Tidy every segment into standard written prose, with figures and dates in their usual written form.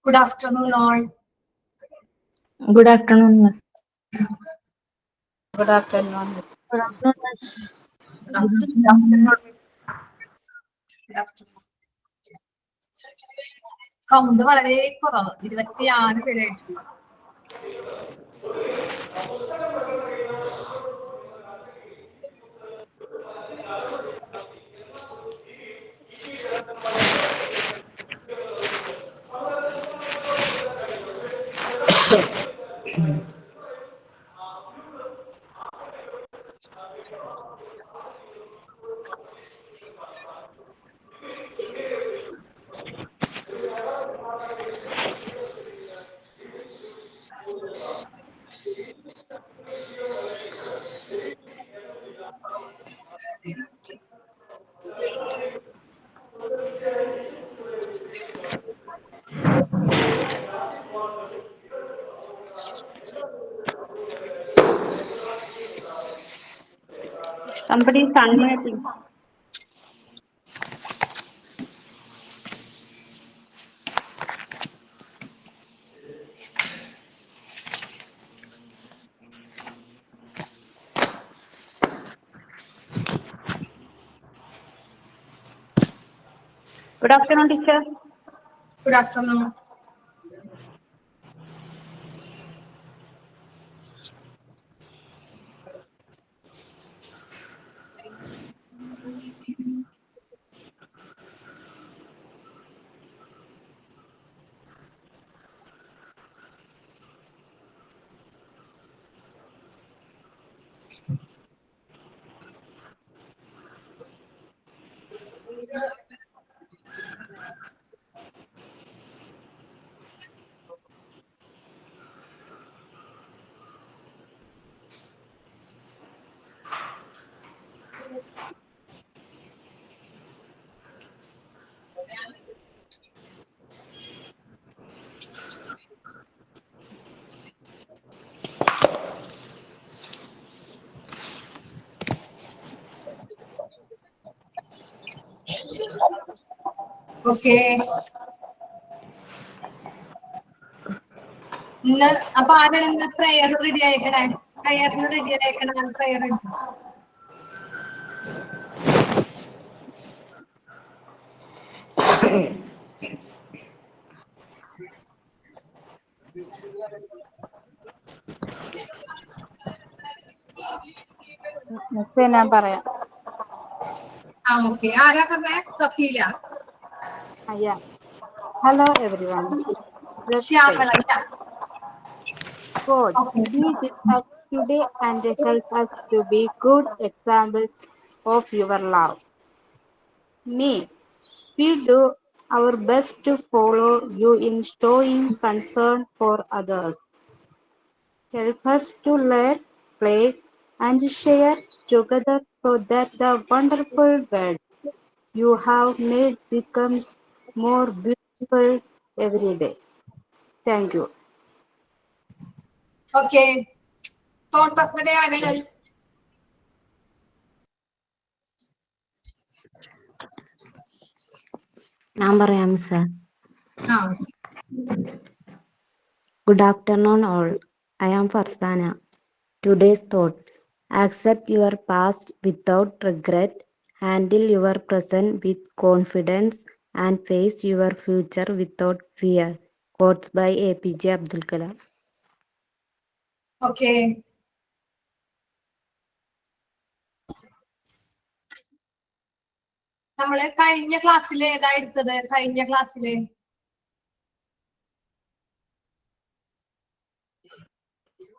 Good afternoon, all. Good afternoon, miss. Good afternoon. Good afternoon, miss. Good afternoon. Good afternoon. Count വളരെ കുറവ് 26 പേരായിട്ടുള്ളൂ. Somebody is unmuting. Good afternoon, teacher. Good afternoon. Okay. ഇന്ന് അപ്പൊ ആരാണ് ഇന്ന് prayer ready ആയിക്കണേ? പ്രയറിന് ready ആയിക്കണ prayer മിസ്സേ ഞാൻ പറയാം. Okay. ആരാ പറഞ്ഞേ? Safeela. Yeah. Hello everyone. Let's pray. Shyamala. God, Okay. be with us today and help us to be good examples of your love. May we do our best to follow you in showing concern for others. Help us to learn, play, and share together so that the wonderful world you have made becomes more beautiful every day. Thank you. Okay. Thought of the day ആരാണ്? ഞാൻ പറയാം sir. ആ. Good afternoon all. I am Farsana. Today's thought: accept your past without regret, handle your present with confidence, and face your future without fear. Quotes by APJ Abdul Kalam. Okay. നമ്മള് കഴിഞ്ഞ ക്ലാസ്സിൽ ഏതാ എടുത്തത്? കഴിഞ്ഞ ക്ലാസ്സില്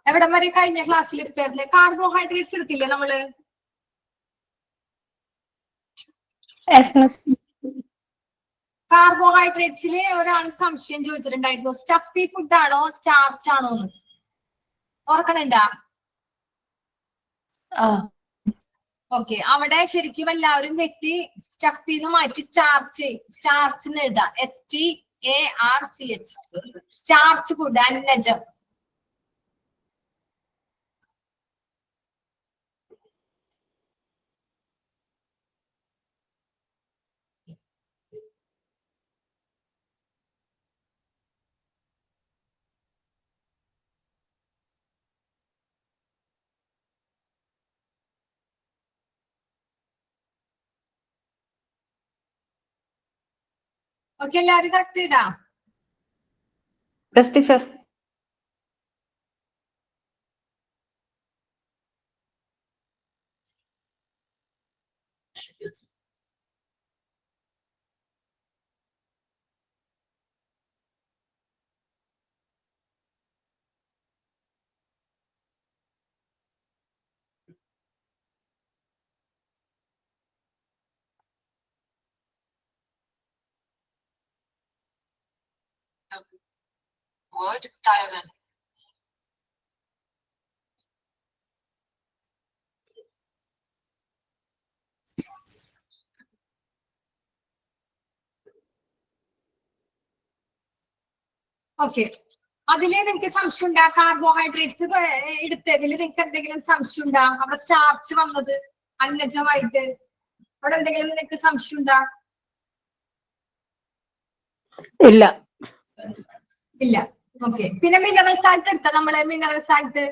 എവിടെ വരെ കഴിഞ്ഞ ക്ലാസ്സിൽ എടുത്തായിരുന്നേ? കാർബോഹൈഡ്രേറ്റ്സ് എടുത്തില്ലേ നമ്മള്? Yes, miss. കാർബോഹൈഡ്രേറ്റ്സില് ഒരാൾ സംശയം ചോദിച്ചിട്ടുണ്ടായിരുന്നു, സ്റ്റഫി ഫുഡ് ആണോ സ്റ്റാർച്ച് ആണോ എന്ന്. ഓർക്കണുണ്ടാ? ഓക്കെ. അവിടെ ശരിക്കും എല്ലാവരും വെട്ടി സ്റ്റഫിന്ന് മാറ്റി സ്റ്റാർച്ച് എഴുതാം. STARCH. സ്റ്റാർച്ച് ഫുഡ് അന്നജം. ഓക്കെ, എല്ലാവരും കറക്റ്റ് ചെയ്താ? Yes teacher. Word diamond. Okay, അതില് നിങ്ങൾക്ക് സംശയം ഉണ്ടാ? കാർബോഹൈഡ്രേറ്റ്സ് എടുത്തതിൽ നിങ്ങൾക്ക് എന്തെങ്കിലും സംശയം ഉണ്ടാ? അവിടെ സ്റ്റാർച്ച് വന്നത് അന്നജമായിട്ട് അവിടെ എന്തെങ്കിലും നിങ്ങൾക്ക് സംശയം ഉണ്ടാ? ഇല്ല. ഇല്ല. ഓക്കെ, പിന്നെ മിനറൽ സാൾട്ട് എടുത്ത നമ്മള് മിനറൽ സാൾട്ട്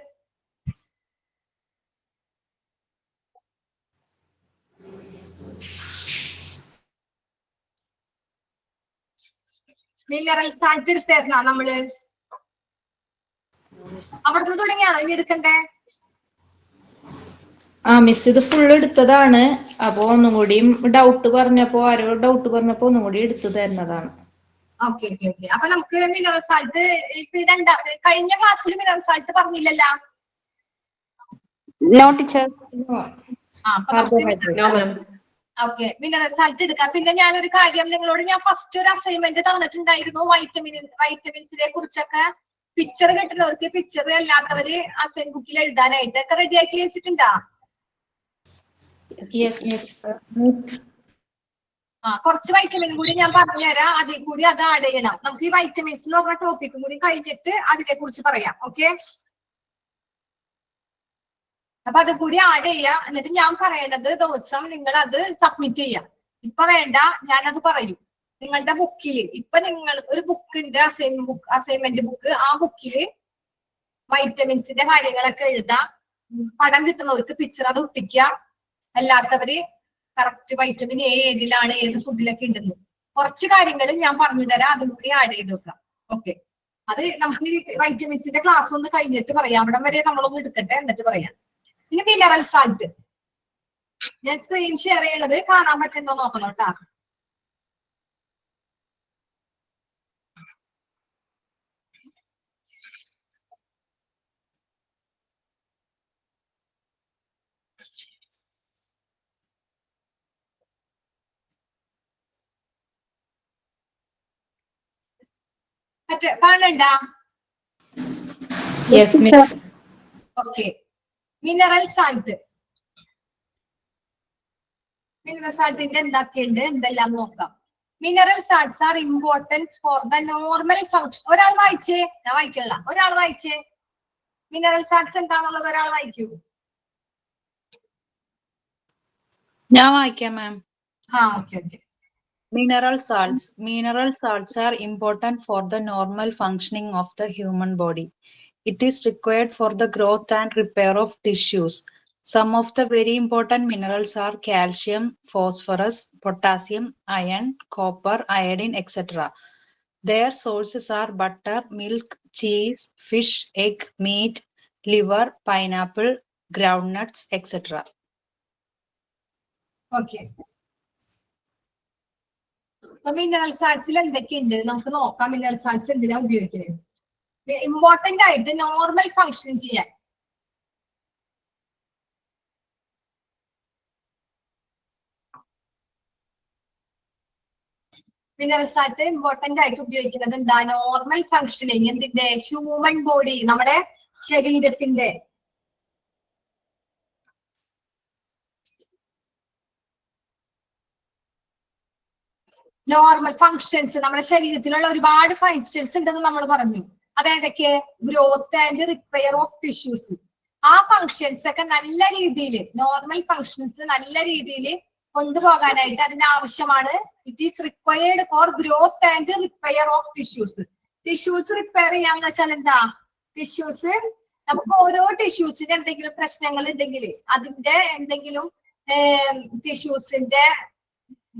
എടുത്തായിരുന്ന നമ്മള് അവിടുന്ന് തുടങ്ങിയാണോ ഇനി എടുക്കണ്ടേ? മിസ് ഇത് ഫുൾ എടുത്തതാണ്. അപ്പൊ ഒന്നും കൂടിയും ഡൗട്ട് പറഞ്ഞപ്പോ ഒന്നും കൂടി എടുത്തു തരുന്നതാണ്. Okay okay okay. അപ്പൊ നമുക്ക് മിനറൽ സാൾട്ട് ഇപ്പൊ രണ്ടാമത് കഴിഞ്ഞ ക്ലാസ്സിൽ മിനറൽ സാൾട്ട് പറഞ്ഞില്ലല്ലോ? No teacher. Okay, mineral salt എടുക്കാം. പിന്നെ ഞാനൊരു കാര്യം നിങ്ങളോട് ഞാൻ ഫസ്റ്റ് ഒരു അസൈൻമെന്റ് തന്നിട്ടുണ്ടായിരുന്നു. വൈറ്റമിൻസിനെ കുറിച്ചൊക്കെ പിക്ചർ കിട്ടുന്നവർക്ക് പിക്ചർ അല്ലാത്തവര് അസൈൻ ബുക്കിൽ എഴുതാനായിട്ട് ഒക്കെ റെഡിയാക്കി വെച്ചിട്ടുണ്ടാ? കുറച്ച് വൈറ്റമിൻ കൂടി ഞാൻ പറഞ്ഞുതരാം, അതിൽ കൂടി അത് ആഡ് ചെയ്യണം. നമുക്ക് ഈ വൈറ്റമിൻസ് എന്ന് പറഞ്ഞ ടോപ്പിക്കും കൂടി കഴിഞ്ഞിട്ട് അതിനെ കുറിച്ച് പറയാം. ഓക്കെ, അപ്പൊ അത് കൂടി ആഡ് ചെയ്യാം. എന്നിട്ട് ഞാൻ പറയണത് ദിവസം നിങ്ങൾ അത് സബ്മിറ്റ് ചെയ്യാം. ഇപ്പൊ വേണ്ട, ഞാനത് പറയും. നിങ്ങളുടെ ബുക്കില് ഇപ്പൊ നിങ്ങൾ ഒരു ബുക്ക് ഉണ്ട്, അസൈൻമെന്റ് ബുക്ക്. ആ ബുക്കില് വൈറ്റമിൻസിന്റെ കാര്യങ്ങളൊക്കെ എഴുതാം. പടം കിട്ടുന്നവർക്ക് പിക്ചർ അത് ഒട്ടിക്കാം. അല്ലാത്തവര് കറക്റ്റ് വൈറ്റമിൻ ഏതിലാണ് ഏത് ഫുഡിലൊക്കെ ഉണ്ടെന്ന് കുറച്ച് കാര്യങ്ങൾ ഞാൻ പറഞ്ഞു തരാം, അതും കൂടി ആഡ് ചെയ്ത് വെക്കാം. ഓക്കെ, അത് നമുക്ക് വൈറ്റമിൻസിന്റെ ക്ലാസ് ഒന്ന് കഴിഞ്ഞിട്ട് പറയാം. അവിടം വരെ നമ്മളൊന്ന് എടുക്കട്ടെ, എന്നിട്ട് പറയാം. പിന്നെ മിനറൽ സാൾട്ട് ഞാൻ സ്ക്രീൻ ഷെയർ ചെയ്യണത് കാണാൻ പറ്റുന്നോ നോക്കണം കേട്ടാ. കാണണ്ട? Okay, mineral salt. മിനറൽ സാൾട്ടിന്റെ എന്തൊക്കെയുണ്ട് എന്തെല്ലാം നോക്കാം. Mineral salts are importance for the normal function. ഒരാൾ വായിച്ചേ, ഞാൻ വായിക്കല്ല. ഒരാൾ വായിച്ചേ, മിനറൽ സാൾട്ട്സ് എന്താണെന്നുള്ളത് ഒരാൾ വായിക്കൂ. ഞാൻ വായിക്കാം ma'am. Okay okay. Mineral salts. Mineral salts are important for the normal functioning of the human body. It is required for the growth and repair of tissues. Some of the very important minerals are calcium, phosphorus, potassium, iron, copper, iodine, etc. Their sources are butter, milk, cheese, fish, egg, meat, liver, pineapple, groundnuts, etc. Okay, അപ്പൊ mineral സാൾട്ട്സിൽ എന്തൊക്കെയുണ്ട് നമുക്ക് നോക്കാം. Mineral salts എന്തിനാ ഉപയോഗിക്കുന്നത്? Important ആയിട്ട് normal function ചെയ്യാൻ. Mineral salt important ആയിട്ട് ഉപയോഗിക്കുന്നത് എന്താ? Normal functioning. എന്തിന്റെ? ഹ്യൂമൻ ബോഡി, നമ്മുടെ ശരീരത്തിന്റെ നോർമൽ ഫങ്ഷൻസ്. നമ്മുടെ ശരീരത്തിലുള്ള ഒരുപാട് ഫങ്ഷൻസ് ഉണ്ടെന്ന് നമ്മൾ പറഞ്ഞു. അതേതൊക്കെ? Growth and repair of tissues. ആ ഫങ്ഷൻസ് ഒക്കെ നല്ല രീതിയിൽ, നോർമൽ ഫങ്ഷൻസ് നല്ല രീതിയിൽ കൊണ്ടുപോകാനായിട്ട് അതിനാവശ്യമാണ്. It is required for growth and repair of tissues. Tissues repair ചെയ്യാന്ന് വെച്ചാൽ എന്താ? ടിഷ്യൂസ് നമുക്ക് ഓരോ ടിഷ്യൂസിന് എന്തെങ്കിലും പ്രശ്നങ്ങൾ ഉണ്ടെങ്കിൽ അതിന്റെ എന്തെങ്കിലും ടിഷ്യൂസിന്റെ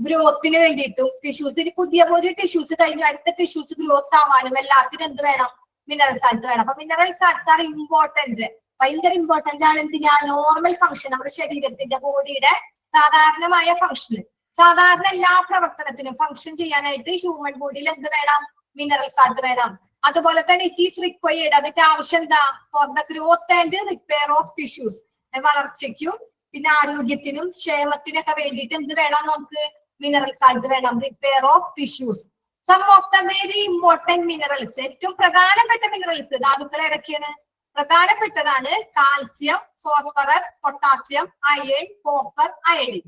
ഗ്രോത്തിന് വേണ്ടിയിട്ടും ടിഷ്യൂസിന് പുതിയ ടിഷ്യൂസ് കഴിഞ്ഞു അടുത്ത ടിഷ്യൂസ് ഗ്രോത്ത് ആവാനും എല്ലാത്തിനും എന്ത് വേണം? മിനറൽ സാൾട്ട് വേണം. അപ്പൊ മിനറൽ സാൾട്ട്സ് ആർ ഇമ്പോർട്ടന്റ്, ഭയങ്കര ഇമ്പോർട്ടന്റ് ആണ്. എന്തിനാ? നോർമൽ ഫംഗ്ഷൻ, നമ്മുടെ ശരീരത്തിന്റെ ബോഡിയുടെ സാധാരണമായ ഫംഗ്ഷന്, സാധാരണ എല്ലാ പ്രവർത്തനത്തിനും ഫംഗ്ഷൻ ചെയ്യാനായിട്ട് ഹ്യൂമൻ ബോഡിയിൽ എന്ത് വേണം? മിനറൽ സാൾട്ട് വേണം. അതുപോലെ തന്നെ ഇറ്റ് ഈസ് റിക്വയർഡ്, അതിന്റെ ആവശ്യം എന്താ? For the growth and repair of tissues, വളർച്ചയ്ക്കും പിന്നെ ആരോഗ്യത്തിനും ക്ഷേമത്തിനൊക്കെ വേണ്ടിയിട്ട് എന്ത് വേണം നമുക്ക്? മിനറൽ സാൾട്ട് വേണം. Repair of tissues. Some of the very important minerals, ഏറ്റവും പ്രധാനപ്പെട്ട മിനറൽസ് ധാതുക്കൾ ഏതൊക്കെയാണ്? പ്രധാനപ്പെട്ടതാണ് calcium, phosphorus, potassium, iron, copper, iodine.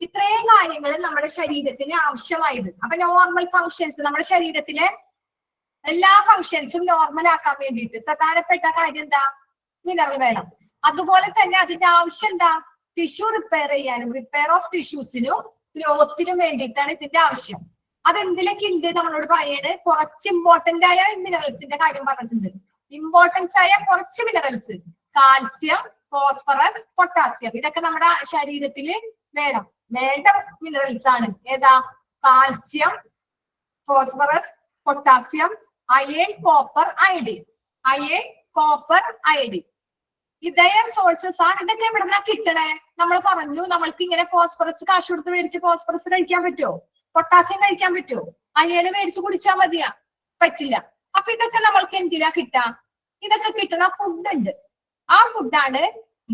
ഇത്രയും കാര്യങ്ങൾ നമ്മുടെ ശരീരത്തിന് ആവശ്യമായത്. അപ്പൊ നോർമൽ ഫങ്ഷൻസ്, നമ്മുടെ ശരീരത്തിലെ എല്ലാ ഫങ്ഷൻസും നോർമൽ ആക്കാൻ വേണ്ടിയിട്ട് പ്രധാനപ്പെട്ട കാര്യം എന്താ? മിനറൽ വേണം. അതുപോലെ തന്നെ അതിന്റെ ആവശ്യം എന്താ? ടിഷ്യൂ റിപ്പയർ ചെയ്യാനും റിപ്പയർ ഓഫ് ടിഷ്യൂസിനും ഗ്രോത്തിനും വേണ്ടിയിട്ടാണ് ഇതിന്റെ ആവശ്യം. അതെന്തിലൊക്കെ ഉണ്ട് നമ്മളോട് പറയാണ്? കുറച്ച് ഇമ്പോർട്ടന്റ് ആയ മിനറൽസിന്റെ കാര്യം പറഞ്ഞിട്ടുണ്ട്. ഇമ്പോർട്ടൻസ് ആയ കുറച്ച് മിനറൽസ്, കാൽസ്യം, ഫോസ്ഫറസ്, പൊട്ടാസ്യം, ഇതൊക്കെ നമ്മുടെ ശരീരത്തിൽ വേണം, വേണ്ട മിനറൽസ് ആണ്. ഏതാ? Calcium, phosphorus, potassium, iron, copper, iodine. Iron, copper, iodine. ഇതേർ സോഴ്സസ് ആണ്. ഇതൊക്കെ എവിടെന്നാ കിട്ടണേ? നമ്മൾ പറഞ്ഞു നമ്മൾക്ക് ഇങ്ങനെ ഫോസ്ഫറസ് കാശ് കൊടുത്ത് മേടിച്ച് ഫോസ്ഫറസ് കഴിക്കാൻ പറ്റുമോ? പൊട്ടാസ്യം കഴിക്കാൻ പറ്റുമോ? അയണ് മേടിച്ച് കുടിച്ചാൽ മതിയാ? പറ്റില്ല. അപ്പൊ ഇതൊക്കെ നമ്മൾക്ക് എന്തിനാ കിട്ടാ? ഇതൊക്കെ കിട്ടുന്ന ഫുഡ് ഉണ്ട്. ആ ഫുഡാണ്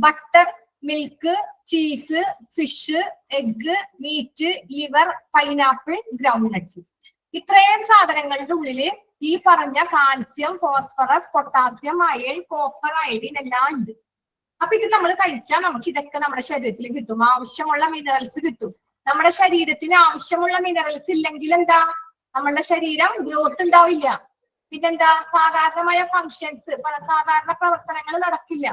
butter, milk, cheese, fish, egg, meat, liver, pineapple, ground nuts. ഇത്രയും സാധനങ്ങളുടെ ഉള്ളില് ഈ പറഞ്ഞ calcium, phosphorus, potassium, iron, copper, iodine എല്ലാം ഉണ്ട്. അപ്പൊ ഇത് നമ്മൾ കഴിച്ചാൽ നമുക്ക് ഇതൊക്കെ നമ്മുടെ ശരീരത്തിൽ കിട്ടും, ആവശ്യമുള്ള മിനറൽസ് കിട്ടും. നമ്മുടെ ശരീരത്തിന് ആവശ്യമുള്ള മിനറൽസ് ഇല്ലെങ്കിൽ എന്താ? നമ്മളുടെ ശരീരം ഗ്രോത്ത് ഉണ്ടാവില്ല. പിന്നെന്താ? സാധാരണമായ ഫങ്ഷൻസ്, സാധാരണ പ്രവർത്തനങ്ങൾ നടക്കില്ല,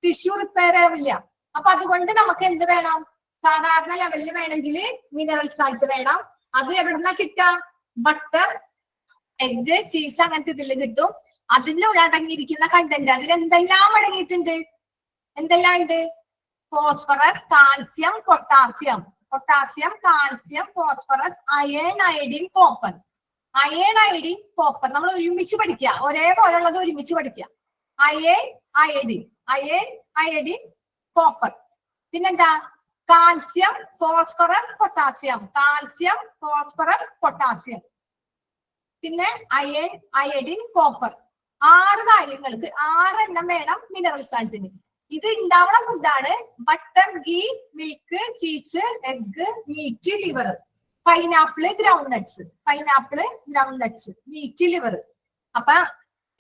ടിഷ്യൂ റിപ്പയർ ആവില്ല. അപ്പൊ അതുകൊണ്ട് നമുക്ക് എന്ത് വേണം? സാധാരണ ലെവലിൽ വേണമെങ്കിൽ മിനറൽ സാൾട്ട് വേണം. അത് എവിടുന്നാ കിട്ടുക? ബട്ടർ, എഗ്, ചീസ് അങ്ങനത്തെ ഇതിൽ കിട്ടും. അതിനുള്ള അടങ്ങിയിരിക്കുന്ന കണ്ടന്റ്, അതിൽ എന്തെല്ലാം അടങ്ങിയിട്ടുണ്ട്? എന്തെല്ലാം ഉണ്ട്? Phosphorus, calcium, potassium, potassium, calcium, phosphorus, iron, iodine, copper. Iron, iodine, copper നമ്മൾ ഒരുമിച്ച് പഠിക്കുക, ഒരേപോലുള്ളത് ഒരുമിച്ച് പഠിക്കുക. Iron, iodine, iron, iodine, copper. പിന്നെന്താ? Calcium, phosphorus, potassium, calcium, phosphorus, potassium. പിന്നെ അയൺ, അയഡിൻ, കോപ്പർ. 6 കാര്യങ്ങൾക്ക് 6 എണ്ണം വേണം മിനറൽ സാൾട്ടിന്. ഇത് ഉണ്ടാവുന്ന ഫുഡാണ് butter, ghee, milk, cheese, egg, meat, liver, pineapple, ground nuts, pineapple, ground nuts, meat, liver. അപ്പൊ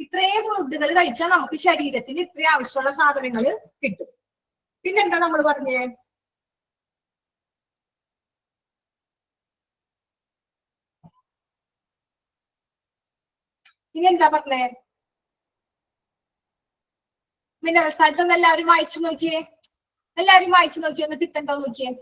ഇത്രയും ഫുഡുകൾ കഴിച്ചാൽ നമുക്ക് ശരീരത്തിന് ഇത്രയും ആവശ്യമുള്ള സാധനങ്ങൾ കിട്ടും. പിന്നെന്താ നമ്മൾ പറഞ്ഞേ? ഇനി എന്താ പറഞ്ഞേ? മിനറൽ സാൾട്ട് ഒന്ന് എല്ലാവരും വായിച്ചു നോക്കിയേ, എല്ലാവരും വായിച്ചു നോക്കിയേ, ഒന്ന് കിട്ടണ്ടോ നോക്കിയേ.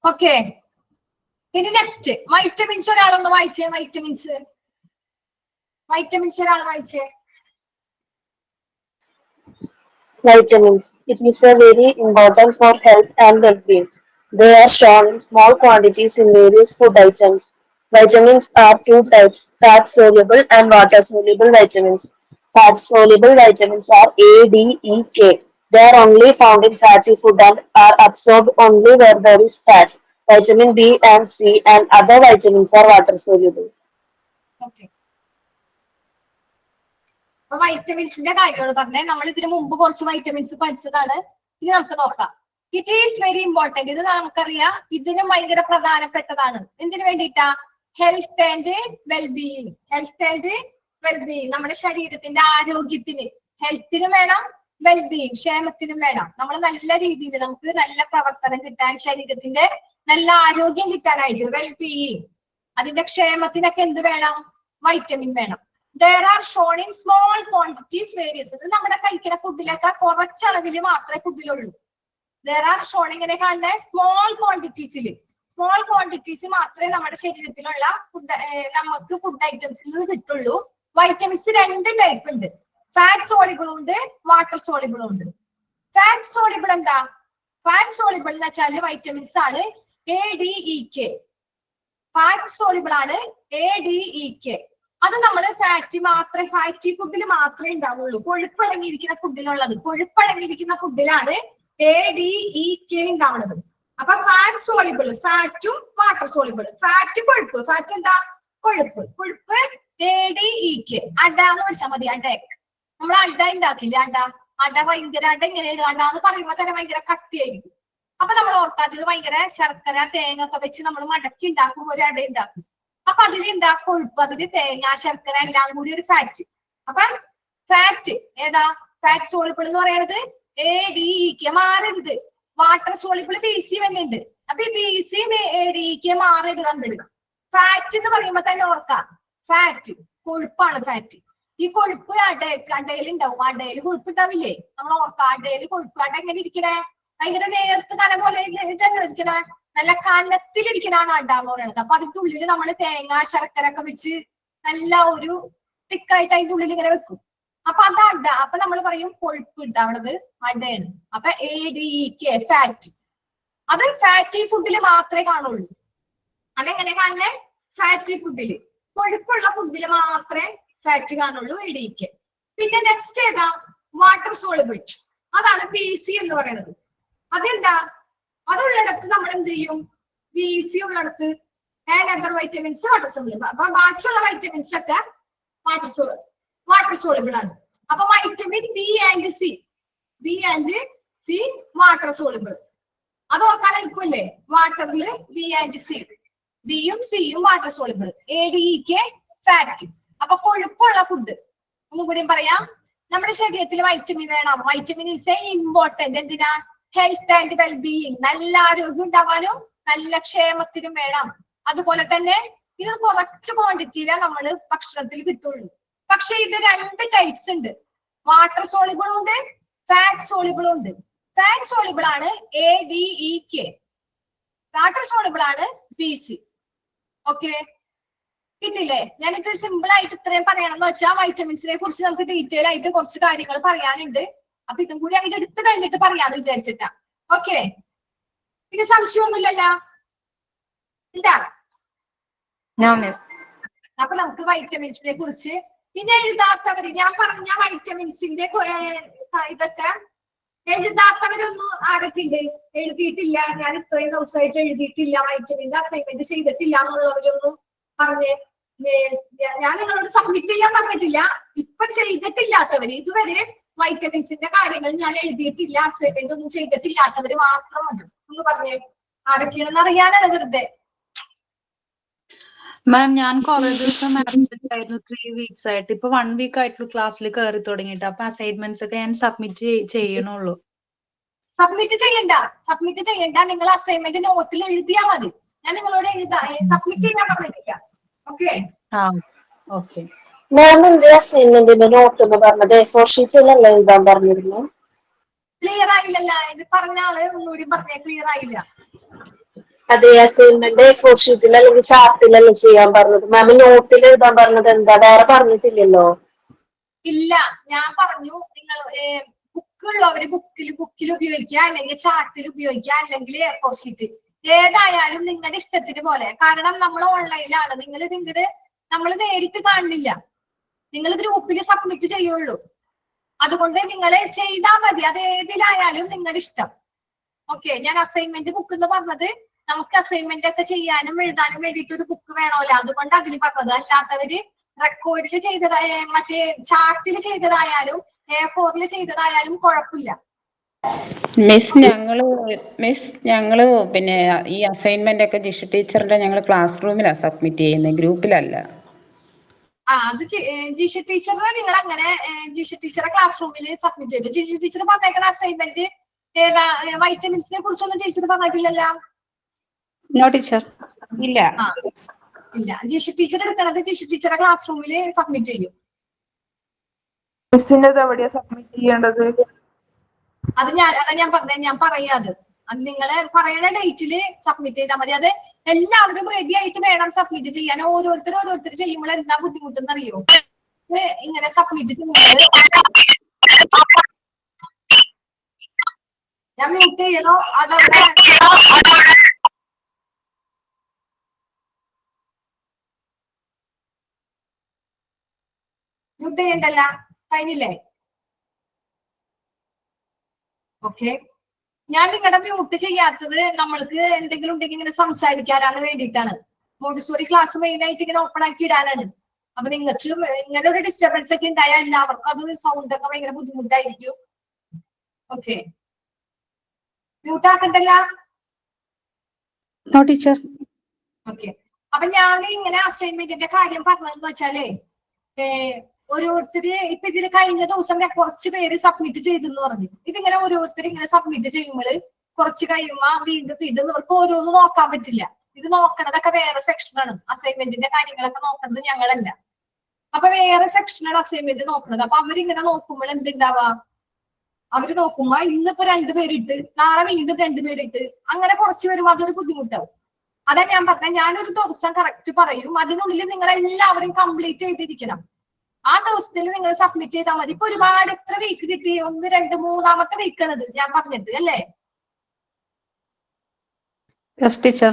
ഓക്കെ, ഇനി നെക്സ്റ്റ് വൈറ്റമിൻസ് ഒരാളൊന്ന് വായിച്ചേ. വൈറ്റമിൻസ്, വൈറ്റമിൻസ് ഒരാൾ വായിച്ചേ. Vitamins. It is a very important for health and well-being. They are shown in small quantities in various food items. Vitamins are 2 types, fat-soluble and water-soluble vitamins. Fat-soluble vitamins are A, D, E, K. They are only found in fatty food and are absorbed only where there is fat. Vitamin B and C and other vitamins are water-soluble. Okay, അപ്പൊ വൈറ്റമിൻസിന്റെ കാര്യങ്ങൾ പറഞ്ഞേ. നമ്മൾ ഇതിനു മുമ്പ് കുറച്ച് vitamins പഠിച്ചതാണ്. ഇനി നമുക്ക് നോക്കാം. It is very important. ഇത് നമുക്കറിയാം, ഇതിനും ഭയങ്കര പ്രധാനപ്പെട്ടതാണ്. എന്തിനു വേണ്ടിയിട്ടാ? Health and wellbeing. Health and wellbeing, നമ്മുടെ ശരീരത്തിന്റെ ആരോഗ്യത്തിന്, ഹെൽത്തിനും വേണം വെൽബീയിങ്, ക്ഷേമത്തിനും വേണം. നമ്മൾ നല്ല രീതിയിൽ നമുക്ക് നല്ല പ്രവർത്തനം കിട്ടാൻ, ശരീരത്തിന്റെ നല്ല ആരോഗ്യം കിട്ടാനായിട്ട് വെൽബീയിങ്, അതിന്റെ ക്ഷേമത്തിനൊക്കെ എന്ത് വേണം? വൈറ്റമിൻ വേണം. There are shown in small quantities various. ഇത് നമ്മുടെ കഴിക്കുന്ന ഫുഡിലൊക്കെ കുറച്ചളവിൽ മാത്രമേ ഫുഡിലുള്ളൂ. There are shown ഇങ്ങനെ കാണുന്ന സ്മോൾ ക്വാണ്ടിറ്റീസിൽ, സ്മോൾ ക്വാണ്ടിറ്റീസ് മാത്രമേ നമ്മുടെ ശരീരത്തിലുള്ള ഫുഡ് നമുക്ക് ഫുഡ് ഐറ്റംസിൽ നിന്ന് കിട്ടുള്ളൂ. വൈറ്റമിൻസ് 2 ടൈപ്പ് ഉണ്ട്. ഫാറ്റ് സോളിബിളും ഉണ്ട്, വാട്ടർ സോളിബിളും ഉണ്ട്. ഫാറ്റ് സോളിബിൾ എന്താ? ഫാറ്റ് സോളിബിൾ എന്ന് വെച്ചാൽ വൈറ്റമിൻസ് ആണ് ADEK. ഫാറ്റ് സോളിബിൾ ആണ് ADEK. അത് നമ്മൾ ഫാറ്റി ഫുഡിൽ മാത്രമേ ഉണ്ടാവുള്ളൂ. കൊഴുപ്പടങ്ങിയിരിക്കുന്ന ഫുഡിലുള്ളത്, കൊഴുപ്പടങ്ങിയിരിക്കുന്ന ഫുഡിലാണ് ADEK ഉണ്ടാവുന്നത്. അപ്പൊ ഫാറ്റ് സോളിബിൾ, ഫാറ്റും വാട്ടർ സോളിബിൾ. ഫാറ്റ് കൊഴുപ്പ്, ഫാറ്റ് എന്താ? കൊഴുപ്പ്. കൊഴുപ്പ് ADEK. അട എന്ന് പഠിച്ചാൽ മതി. അടക്ക് നമ്മൾ അട ഉണ്ടാക്കില്ല, അട ഭയങ്കര അട ഇങ്ങനെ അട എന്ന് പറയുമ്പോൾ തന്നെ ഭയങ്കര കട്ടിയായിരിക്കും. അപ്പൊ നമ്മൾ ഓർക്കാത്തത് ഭയങ്കര ശർക്കര തേങ്ങ ഒക്കെ വെച്ച് നമ്മൾ മടക്കി ഉണ്ടാക്കും, ഒരു അട ഉണ്ടാക്കും. അപ്പൊ അതിലെന്താ? കൊഴുപ്പ്, അതില് തേങ്ങ ശർക്കര എല്ലാം കൂടി ഒരു ഫാറ്റ്. അപ്പൊ ഫാറ്റ് ഏതാ? ഫാറ്റ് സോളിബിൾ എന്ന് പറയുന്നത് ADEK. മാറരുത്. വാട്ടർ സോളിബിൾ BC വന്നിട്ടുണ്ട്. അപ്പൊ ഈ BC ADEK മാറരുത് കണ്ടെടുക്കാം. ഫാറ്റ് എന്ന് പറയുമ്പോ തന്നെ ഓർക്കാം, ഫാറ്റ് കൊഴുപ്പാണ്. ഫാറ്റ് ഈ കൊഴുപ്പ് അടയിൽ ഉണ്ടാവും. അടയിൽ കൊഴുപ്പ് ഉണ്ടാവില്ലേ? നമ്മൾ ഓർക്കാം, അടയിൽ കൊഴുപ്പ്. അട എങ്ങനെ ഇരിക്കണേ? ഭയങ്കര നേർത്ത് കനം പോലെ ഇരിക്കണേ, നല്ല കനത്തിലിരിക്കണാണ് അട എന്ന് പറയുന്നത്. അപ്പൊ അതിന്റെ ഉള്ളിൽ നമ്മൾ തേങ്ങ ശർക്കര ഒക്കെ വെച്ച് നല്ല ഒരു തിക്കായിട്ട് അതിന്റെ ഉള്ളിൽ ഇങ്ങനെ വെക്കും. അപ്പൊ അത് അട. അപ്പൊ നമ്മൾ പറയും കൊഴുപ്പ് ഉണ്ടാവണത് അടയാണ്. അപ്പൊ ADEK ഫാറ്റ്. അത് ഫാറ്റി ഫുഡിൽ മാത്രമേ കാണുള്ളൂ. അതെങ്ങനെ കാണുന്നേ? ഫാറ്റി ഫുഡില്, കൊഴുപ്പുള്ള ഫുഡിൽ മാത്രമേ ഫാറ്റ് കാണുള്ളൂ ADEK. പിന്നെ നെക്സ്റ്റ് ഏതാ? Water soluble. അതാണ് BC എന്ന് പറയുന്നത്. അതെന്താ? അതുള്ളിടത്ത് നമ്മൾ എന്ത് ചെയ്യും? BC ഉള്ളിടത്ത് അതർ വൈറ്റമിൻസ് വാട്ടർ സോളിബിൾ. അപ്പൊ ബാക്കിയുള്ള വൈറ്റമിൻസ് ഒക്കെ വാട്ടർ സോളിബിൾ ആണ്. അപ്പൊ vitamin B and C water soluble. അത് ഓർക്കാൻ എടുക്കുമല്ലേ? വാട്ടറിൽ B and C, ബിയും സിയും വാട്ടർ സോളിബിൾ. ADEK fat. അപ്പൊ കൊഴുപ്പുള്ള ഫുഡ്. ഒന്നുകൂടിയും പറയാം, നമ്മുടെ ശരീരത്തിൽ വൈറ്റമിൻ വേണം. Vitamin is important. എന്തിനാ? ഹെൽത്ത് ആൻഡ് വെൽബീയിങ്, നല്ല ആരോഗ്യം ഉണ്ടാവാനും നല്ല ക്ഷേമത്തിനും വേണം. അതുപോലെ തന്നെ ഇത് കുറച്ച് ക്വാണ്ടിറ്റിയിലേ നമ്മൾ ഭക്ഷണത്തിൽ കിട്ടുള്ളൂ. പക്ഷെ ഇത് 2 ടൈപ്സ് ഉണ്ട്. വാട്ടർ സോളിബിളും ഉണ്ട്, ഫാറ്റ് സോളിബിളും ഉണ്ട്. ഫാറ്റ് സോളിബിൾ ആണ് ADEK, വാട്ടർ സോളിബിൾ ആണ് BC. ഓക്കെ, കിട്ടില്ലേ? ഞാനിത് സിമ്പിൾ ആയിട്ട് ഇത്രയും പറയണമെന്ന് വെച്ചാൽ വൈറ്റമിൻസിനെ കുറിച്ച് നമുക്ക് ഡീറ്റെയിൽ ആയിട്ട് കുറച്ച് കാര്യങ്ങൾ പറയാനുണ്ട്. അപ്പൊ ഇതും കൂടി അങ്ങോട്ട് എടുത്തു കഴിഞ്ഞിട്ട് പറയാന്ന് വിചാരിച്ചിട്ടാ. ഓക്കെ, പിന്നെ സംശയമൊന്നുമില്ലല്ലോ? എന്താ? അപ്പൊ നമുക്ക് വൈറ്റമിൻസിനെ കുറിച്ച് ഇനി എഴുതാത്തവര്, ഞാൻ പറഞ്ഞ വൈറ്റമിൻസിന്റെ ഇതൊക്കെ എഴുതാത്തവരൊന്നും ആരൊക്കെ ഉണ്ട്? എഴുതിയിട്ടില്ല, ഞാൻ ഇത്രയും ദിവസമായിട്ട് എഴുതിയിട്ടില്ല, വൈറ്റമിന്റെ അസൈൻമെന്റ് ചെയ്തിട്ടില്ല എന്നുള്ളവരൊന്നും പറഞ്ഞേ. ഞാൻ നിങ്ങളോട് സബ്മിറ്റ് ചെയ്യാൻ പറഞ്ഞിട്ടില്ല. ഇപ്പൊ ചെയ്തിട്ടില്ലാത്തവര്, ഇതുവരെ വൈറ്റമിൻസിന്റെ കാര്യങ്ങൾ ഞാൻ എഴുതിയിട്ടില്ല, അസൈൻമെന്റ് ഒന്നും ചെയ്തിട്ടില്ലാത്തവര് മാത്രം മതി. ഒന്ന് പറഞ്ഞേ, ആരൊക്കെയാണെന്ന് അറിയാനാണ് വെറുതെ. മാം, ഞാൻ കുറെ ദിവസം ആയിരുന്നു, 3 weeks ആയിട്ട്. ഇപ്പൊ 1 week ആയിട്ടുള്ള ക്ലാസ്സിൽ കയറി തുടങ്ങിയിട്ട്. അപ്പൊ അസൈൻമെന്റ്സ് ഒക്കെ ഞാൻ സബ്മിറ്റ് ചെയ്യണുള്ളൂ. സബ്മിറ്റ് ചെയ്യണ്ട. നിങ്ങൾ അസൈൻമെന്റ് നോട്ടിൽ എഴുതിയാൽ മതി. ഞാൻ നിങ്ങളോട് സബ്മിറ്റ് ചെയ്യാൻ പറഞ്ഞിട്ടില്ല. ഓക്കെ. ഓക്കെ മാം, എന്റെ അസൈൻമെന്റിന്റെ നോട്ട് എന്ന് പറഞ്ഞത് A4 ഷീറ്റിലല്ല എഴുതാൻ പറഞ്ഞിരുന്നു. ക്ലിയർ ആയില്ലല്ല? ഇത് പറഞ്ഞ ആള് ഒന്നുകൂടി പറഞ്ഞേ, ക്ലിയർ ആയില്ല. അതെ, അസൈൻമെന്റ് A4 ഷീറ്റിൽ അല്ലെങ്കിൽ ചാർട്ടിലല്ല ചെയ്യാൻ പറഞ്ഞത്. മാം നോട്ടിൽ എഴുതാൻ പറഞ്ഞത് എന്താ? വേറെ പറഞ്ഞിട്ടില്ലല്ലോ. ഇല്ല, ഞാൻ പറഞ്ഞു നിങ്ങൾ ബുക്കുള്ളവര് ബുക്കിൽ ഉപയോഗിക്കുക, അല്ലെങ്കിൽ ചാർട്ടിൽ ഉപയോഗിക്കുക, അല്ലെങ്കിൽ A4 ഷീറ്റ്, ഏതായാലും നിങ്ങളുടെ ഇഷ്ടത്തിന് പോലെ. കാരണം നമ്മൾ ഓൺലൈനിലാണ്, നമ്മൾ നേരിട്ട് കാണുന്നില്ല. നിങ്ങൾ ഗ്രൂപ്പിൽ സബ്മിറ്റ് ചെയ്യുള്ളൂ. അതുകൊണ്ട് നിങ്ങൾ ചെയ്താൽ മതി. അത് ഏതിലായാലും നിങ്ങളുടെ ഇഷ്ടം. ഓക്കെ, ഞാൻ അസൈൻമെന്റ് ബുക്ക് എന്ന് പറഞ്ഞത് നമുക്ക് അസൈൻമെന്റ് ഒക്കെ ചെയ്യാനും എഴുതാനും വേണ്ടിയിട്ട് ഒരു ബുക്ക് വേണമല്ലോ, അതുകൊണ്ട് അതിൽ പറഞ്ഞത്. അല്ലാത്തവര് റെക്കോർഡിൽ ചെയ്തതായ, മറ്റേ ചാർട്ടിൽ ചെയ്തതായാലും A4 ചെയ്തതായാലും കുഴപ്പമില്ല. ഞങ്ങള് പിന്നെ ഈ അസൈൻമെന്റ് ഒക്കെ ജിഷ ടീച്ചറിന്റെ ഞങ്ങൾ ക്ലാസ് റൂമിലാണ് സബ്മിറ്റ് ചെയ്യുന്നത്, ഗ്രൂപ്പിലല്ല. അത് ജിഷ ടീച്ചറിനെ നിങ്ങൾ അങ്ങനെ ജിഷ ടീച്ചറെ ക്ലാസ് റൂമിൽ സബ്മിറ്റ് ചെയ്തു. ജിഷ ടീച്ചർ പറഞ്ഞേക്കുന്ന അസൈൻമെന്റ് വൈറ്റമിൻസിനെ കുറിച്ചൊന്നും ടീച്ചർ പറഞ്ഞിട്ടില്ലല്ലോ. No teacher. ഇല്ല. ഇല്ല. ജിഷ ടീച്ചർ എടുക്കണത് ജിഷ ടീച്ചറെ ക്ലാസ് റൂമിൽ സബ്മിറ്റ് ചെയ്യും. എവിടെയാ സബ്മിറ്റ് ചെയ്യേണ്ടത്? അത് ഞാൻ പറഞ്ഞത്, ഞാൻ പറയാത്. അത് നിങ്ങള് പറയുന്ന ഡേറ്റില് സബ്മിറ്റ് ചെയ്താൽ മതി. അത് എല്ലാവരും റെഡി ആയിട്ട് വേണം സബ്മിറ്റ് ചെയ്യാൻ. ഓരോരുത്തർ ചെയ്യുമ്പോൾ എന്താ ബുദ്ധിമുട്ടെന്ന് അറിയോ? ഇങ്ങനെ സബ്മിറ്റ് ചെയ്യുന്നത് ഞാൻ മ്യൂട്ട് ചെയ്യണോ അതവിടെ മ്യൂട്ട് ചെയ്യണ്ടല്ല? കഴിഞ്ഞില്ലേ? ഓക്കെ. ഞാൻ നിങ്ങളുടെ മ്യൂട്ട് ചെയ്യാത്തത് നമ്മൾക്ക് എന്തെങ്കിലും ഉണ്ടെങ്കിൽ ഇങ്ങനെ സംസാരിക്കാനാണ് വേണ്ടിയിട്ടാണ്. മോണ്ടിസോറി ക്ലാസ് മെയിൻ ആയിട്ട് ഇങ്ങനെ ഓപ്പൺ ആക്കി ഇടാനാണ്. അപ്പൊ നിങ്ങൾക്ക് ഇങ്ങനെ ഒരു ഡിസ്റ്റർബൻസ് ഒക്കെ ഉണ്ടായാൽ എല്ലാവർക്കും അത് സൗണ്ട് ഒക്കെ ഭയങ്കര ബുദ്ധിമുട്ടായിരിക്കും. ഓക്കെ. മ്യൂട്ട് ആക്കണ്ടല്ല? No teacher. ഓക്കെ. അപ്പൊ ഞാൻ ഇങ്ങനെ അസൈൻമെന്റിന്റെ കാര്യം പറഞ്ഞതെന്ന് വെച്ചാലേ ഓരോരുത്തര് ഇപ്പൊ ഇതിൽ കഴിഞ്ഞ ദിവസം കുറച്ച് പേര് സബ്മിറ്റ് ചെയ്തെന്ന് പറഞ്ഞു. ഇതിങ്ങനെ ഓരോരുത്തർ ഇങ്ങനെ സബ്മിറ്റ് ചെയ്യുമ്പോൾ കുറച്ച് കഴിയുമ്പോ വീണ്ടും ഇവർക്ക് ഓരോന്നും നോക്കാൻ പറ്റില്ല. ഇത് നോക്കണതൊക്കെ വേറെ സെക്ഷനാണ്. അസൈൻമെന്റിന്റെ കാര്യങ്ങളൊക്കെ നോക്കുന്നത് ഞങ്ങളല്ല. അപ്പൊ വേറെ സെക്ഷനാണ് അസൈൻമെന്റ് നോക്കുന്നത്. അപ്പൊ അവരിങ്ങനെ നോക്കുമ്പോൾ എന്തുണ്ടാവാ? അവര് നോക്കുമ്പോ ഇന്നിപ്പോ 2 പേരിട്ട് നാളെ വീണ്ടും 2 പേരിട്ട് അങ്ങനെ കുറച്ച് വരുമ്പോ അതൊരു ബുദ്ധിമുട്ടാവും. അതാ ഞാൻ പറഞ്ഞത്, ഞാനൊരു ദിവസം കറക്റ്റ് പറയും. അതിനുള്ളിൽ നിങ്ങൾ എല്ലാവരും കംപ്ലീറ്റ് ചെയ്തിരിക്കണം. ആ ദിവസത്തിൽ നിങ്ങൾ സബ്മിറ്റ് ചെയ്താൽ മതി. ഇപ്പൊ ഒരുപാട് എത്ര വീക്ക് കിട്ടി? 1, 2, 3-ാമത്തെ വീക്കാണത് ഞാൻ പറഞ്ഞിട്ട് അല്ലേ? ടീച്ചർ.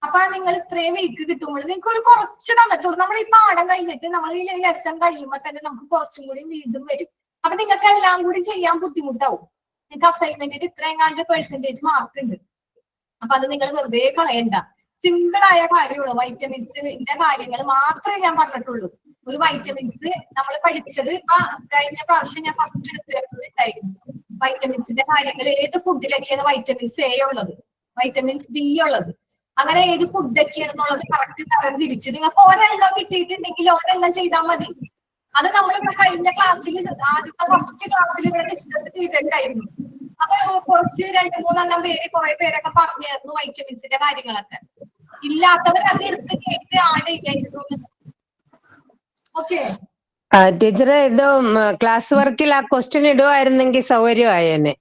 അപ്പൊ നിങ്ങൾ ഇത്രയും വീക്ക് കിട്ടുമ്പോൾ നിങ്ങൾക്ക് ഒരു കുറച്ച് തന്നിട്ടുള്ളൂ. നമ്മൾ ഈ പാഠം കഴിഞ്ഞിട്ട് നമ്മൾ ഈ ലെസൺ കഴിയുമ്പോ തന്നെ നമുക്ക് കുറച്ചും കൂടി വീണ്ടും വരും. അപ്പൊ നിങ്ങൾക്ക് എല്ലാം കൂടി ചെയ്യാൻ ബുദ്ധിമുട്ടാവും. നിങ്ങൾക്ക് അസൈൻമെന്റിന് ഇത്രയും പെർസെന്റേജ് മാർക്ക് ഉണ്ട്. അപ്പൊ അത് നിങ്ങൾ വെറുതെ കളയണ്ട. സിമ്പിൾ ആയ കാര്യമുള്ളൂ. വൈറ്റമിൻസിന്റെ കാര്യങ്ങൾ മാത്രമേ ഞാൻ പറഞ്ഞിട്ടുള്ളൂ. ഒരു വൈറ്റമിൻസ് നമ്മൾ പഠിച്ചത് ഇപ്പൊ കഴിഞ്ഞ പ്രാവശ്യം ഞാൻ ഫസ്റ്റ് എടുത്തിട്ടുണ്ടായിരുന്നു. വൈറ്റമിൻസിന്റെ കാര്യങ്ങൾ ഏത് ഫുഡിലൊക്കെയാണ് വൈറ്റമിൻസ് എ ഉള്ളത്, വൈറ്റമിൻസ് ബി ഉള്ളത്, അങ്ങനെ ഏത് ഫുഡൊക്കെയാണെന്നുള്ളത് കറക്റ്റ് തരംതിരിച്ച് നിങ്ങൾക്ക് ഒരെണ്ണം കിട്ടിയിട്ടുണ്ടെങ്കിൽ ഒരെണ്ണം ചെയ്താൽ മതി. അത് നമ്മളിപ്പോ കഴിഞ്ഞ ക്ലാസ്സിൽ ആദ്യത്തെ ഫസ്റ്റ് ക്ലാസ്സിൽ ഇവിടെ ഡിസ്കസ് ചെയ്തിട്ടുണ്ടായിരുന്നു. അപ്പൊ കുറച്ച് 2-3 പേര് കുറെ പേരൊക്കെ പറഞ്ഞായിരുന്നു വൈറ്റമിൻസിന്റെ കാര്യങ്ങളൊക്കെ. ഇല്ലാത്തവർ അത് എടുത്ത് കേട്ട് ആഡ് ചെയ്യായിരുന്നു. ഓക്കെ ടീച്ചറെ, ഇത് ക്ലാസ് വർക്കിൽ ആ ക്വസ്റ്റ്യൻ ഇടുവായിരുന്നെങ്കിൽ സൗകര്യമായേനെ.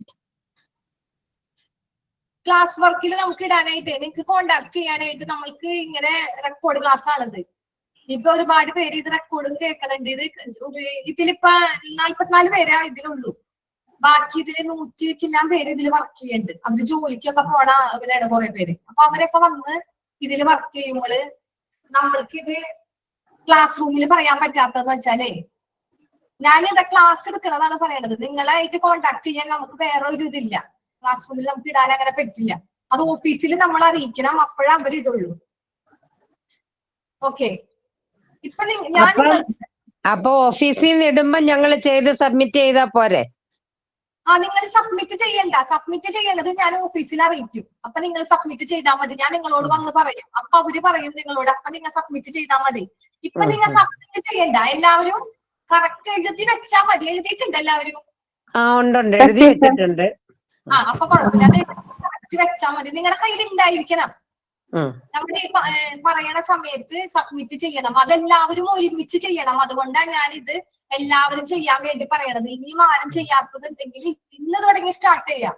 ക്ലാസ് വർക്കിൽ നമുക്ക് ഇടാനായിട്ട് നിങ്ങൾക്ക് കോണ്ടാക്ട് ചെയ്യാനായിട്ട് നമ്മൾക്ക് ഇങ്ങനെ റെക്കോർഡ് ക്ലാസ് ആണത്. ഇപ്പൊ ഒരുപാട് പേര് ഇത് റെക്കോർഡും കേൾക്കണുണ്ട്. ഇതിലിപ്പോ 44 പേരാ ഇതിലുള്ളൂ. ബാക്കി ഇതിൽ 100 ചില്ലാൻ പേര് ഇതിൽ വർക്ക് ചെയ്യുന്നുണ്ട്. അവര് ജോലിക്കൊക്കെ പോണ അവരാണ് കുറെ പേര്. അപ്പൊ അവരൊക്കെ വന്ന് ഇതിൽ വർക്ക് ചെയ്യുമ്പോൾ നമ്മൾക്ക് ഇത് ക്ലാസ് റൂമിൽ പറയാൻ പറ്റാത്തതെന്ന് വെച്ചാലേ, ഞാനിവിടെ ക്ലാസ് എടുക്കണതാണ് പറയണത്. നിങ്ങളായിട്ട് കോണ്ടാക്ട് ചെയ്യാൻ നമുക്ക് വേറെ ഒരു ഇതില്ല. ക്ലാസ് റൂമിൽ നമുക്ക് ഇടാൻ അങ്ങനെ പറ്റില്ല. അത് ഓഫീസിൽ നമ്മൾ അറിയിക്കണം. അപ്പോഴേ അവരിടുള്ളൂ. ഓക്കെ. ഇപ്പൊ അപ്പൊ ഓഫീസിൽ നിന്ന് ഇടുമ്പോ ഞങ്ങൾ ചെയ്ത് സബ്മിറ്റ് ചെയ്താ പോരെ? നിങ്ങൾ സബ്മിറ്റ് ചെയ്യണ്ട. സബ്മിറ്റ് ചെയ്യേണ്ടത് ഞാൻ ഓഫീസിൽ അറിയിക്കും. അപ്പൊ നിങ്ങൾ സബ്മിറ്റ് ചെയ്താൽ മതി. ഞാൻ നിങ്ങളോട് വന്ന് പറയും. അപ്പൊ അവര് പറയും നിങ്ങളോട്. അപ്പൊ നിങ്ങൾ സബ്മിറ്റ് ചെയ്താൽ മതി. ഇപ്പൊ നിങ്ങൾ സബ്മിറ്റ് ചെയ്യണ്ട. എല്ലാവരും കറക്റ്റ് എഴുതി വെച്ചാൽ മതി. എഴുതിയിട്ടുണ്ട് എല്ലാവരും? ഉണ്ട്, എഴുതി വെച്ചിട്ടുണ്ട്. അപ്പൊ കുഴപ്പമില്ല. കറക്റ്റ് വെച്ചാൽ മതി. നിങ്ങളുടെ കയ്യിൽ ഉണ്ടായിരിക്കണം. നമ്മുടെ പറയണ സമയത്ത് സബ്മിറ്റ് ചെയ്യണം. അതെല്ലാവരും ഒരുമിച്ച് ചെയ്യണം. അതുകൊണ്ടാണ് ഞാനിത് എല്ലാവരും ചെയ്യാൻ വേണ്ടി പറയണത്. ഇനിയും ആരും ചെയ്യാത്തതുണ്ടെങ്കിൽ ഇന്ന് തുടങ്ങി സ്റ്റാർട്ട് ചെയ്യാം.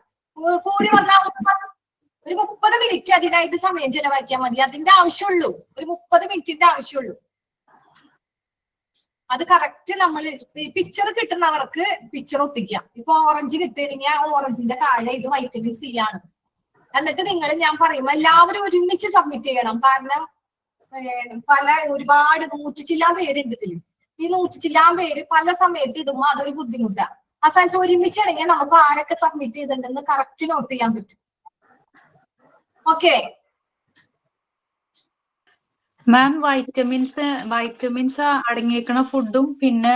കൂടി വന്നാൽ ഒരു 30 മിനിറ്റ് അതിനായിട്ട് സമയം ചെലവാക്കിയാൽ മതി. അതിന്റെ ആവശ്യമുള്ളൂ. ഒരു 30 മിനിറ്റിന്റെ ആവശ്യമുള്ളൂ. അത് കറക്റ്റ് നമ്മൾ പിക്ചർ കിട്ടുന്നവർക്ക് പിക്ചർ ഒട്ടിക്കാം. ഇപ്പൊ ഓറഞ്ച് കിട്ടുകയാണെങ്കിൽ ഓറഞ്ചിന്റെ താഴെ ഇത് വൈറ്റമിൻ സി ആണ്. എന്നിട്ട് നിങ്ങൾ ഞാൻ പറയുമ്പോ എല്ലാവരും ഒരുമിച്ച് സബ്മിറ്റ് ചെയ്യണം. കാരണം ഒരുപാട് 100 ചില്ലാൻ പേരുണ്ട് ഇതിൽ. ഈ 100 ചില്ലാൻ പേര് പല സമയത്ത് ഇടുമ്പോ അതൊരു ബുദ്ധിമുട്ടാണ്. ആ സ്ഥലത്ത് ഒരുമിച്ചിടങ്ങിയാൽ നമുക്ക് ആരൊക്കെ സബ്മിറ്റ് ചെയ്തിട്ടുണ്ടെന്ന് കറക്റ്റ് നോട്ട് ചെയ്യാൻ പറ്റും. ഓക്കെ മാം, വൈറ്റമിൻസ് അടങ്ങിയിരിക്കുന്ന ഫുഡും പിന്നെ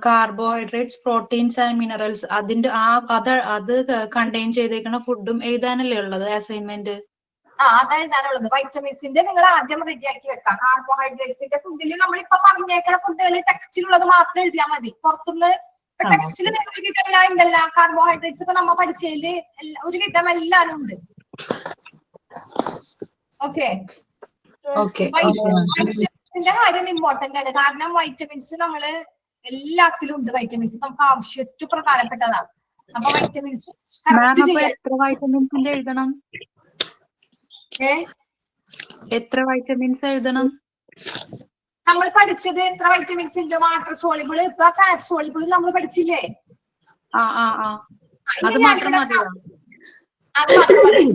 കാർബോഹൈഡ്രേറ്റ്സ്, പ്രോട്ടീൻസ് ആൻഡ് മിനറൽസ് അത് കണ്ടെയ്ൻ ചെയ്തേക്കുന്ന ഫുഡും എഴുതാനല്ലേ ഉള്ളത് അസൈൻമെന്റ്? അത് എഴുതാനുള്ളത്. വൈറ്റമിൻസിന്റെ നിങ്ങൾ ആദ്യം റെഡിയാക്കി വെക്കാം. കാർബോഹൈഡ്രേറ്റ്സിന്റെ ഫുഡിൽ നമ്മളിപ്പോ പറഞ്ഞേക്കുന്ന ഫുഡുകൾ ടെക്സ്റ്റിലുള്ളത് മാത്രം എഴുതിയാൽ മതി. പുറത്തുനിന്ന് ടെക്സ്റ്റിൽ എല്ലാം ഉണ്ടല്ല. കാർബോഹൈഡ്രേറ്റ്സ് ഇപ്പൊ നമ്മ പഠിച്ചതില് ഒരുവിധം എല്ലാരും ഉണ്ട്. ഓക്കെ, വൈറ്റമിൻസിന്റെ കാര്യം ഇമ്പോർട്ടന്റ് ആണ്. കാരണം വൈറ്റമിൻസ് നമ്മള് എല്ലാത്തിലും ഉണ്ട്. വൈറ്റമിൻസ് നമുക്ക് ആവശ്യത്തിന് പ്രധാനപ്പെട്ടതാണ്. അപ്പൊ വൈറ്റമിൻസ് എത്ര വൈറ്റമിൻസിന്റെ എഴുതണം? എത്ര വൈറ്റമിൻസ് എഴുതണം? നമ്മൾ പഠിച്ചത് എത്ര വൈറ്റമിൻസ് ഉണ്ട്? വാട്ടർ സോളിബിള്, ഇപ്പൊ ഫാറ്റ് സോളിബിള് നമ്മൾ പഠിച്ചില്ലേ? അത് മാത്രം മതിയോ? അത് മാത്രം മതി.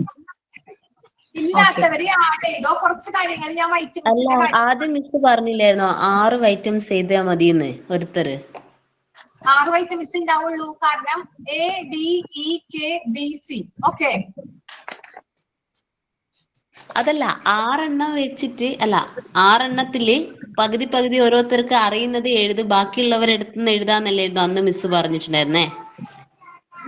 ഇല്ലാത്തവര് ആഡ് ചെയ്തോ കുറച്ച് കാര്യങ്ങൾ. ഞാൻ വൈറ്റമിൻസിന്റെ ആദ്യം മിസ് പറഞ്ഞില്ലായിരുന്നോ 6 വൈറ്റമിൻസ് എഴുതിയാ മതിയെന്ന്? ഒരുത്തര് 6 വൈറ്റമിൻസ് ഉണ്ടാവുള്ളൂ. കാരണം A, D, E, K, B, C. Okay, അതല്ല 6 എണ്ണം വെച്ചിട്ട് അല്ല 6 എണ്ണത്തില് പകുതി ഓരോരുത്തർക്ക് അറിയുന്നത് എഴുതി, ബാക്കിയുള്ളവരെടുത്തുനിന്ന് എഴുതാന്നല്ലായിരുന്നു അന്ന് മിസ് പറഞ്ഞിട്ടുണ്ടായിരുന്നേ?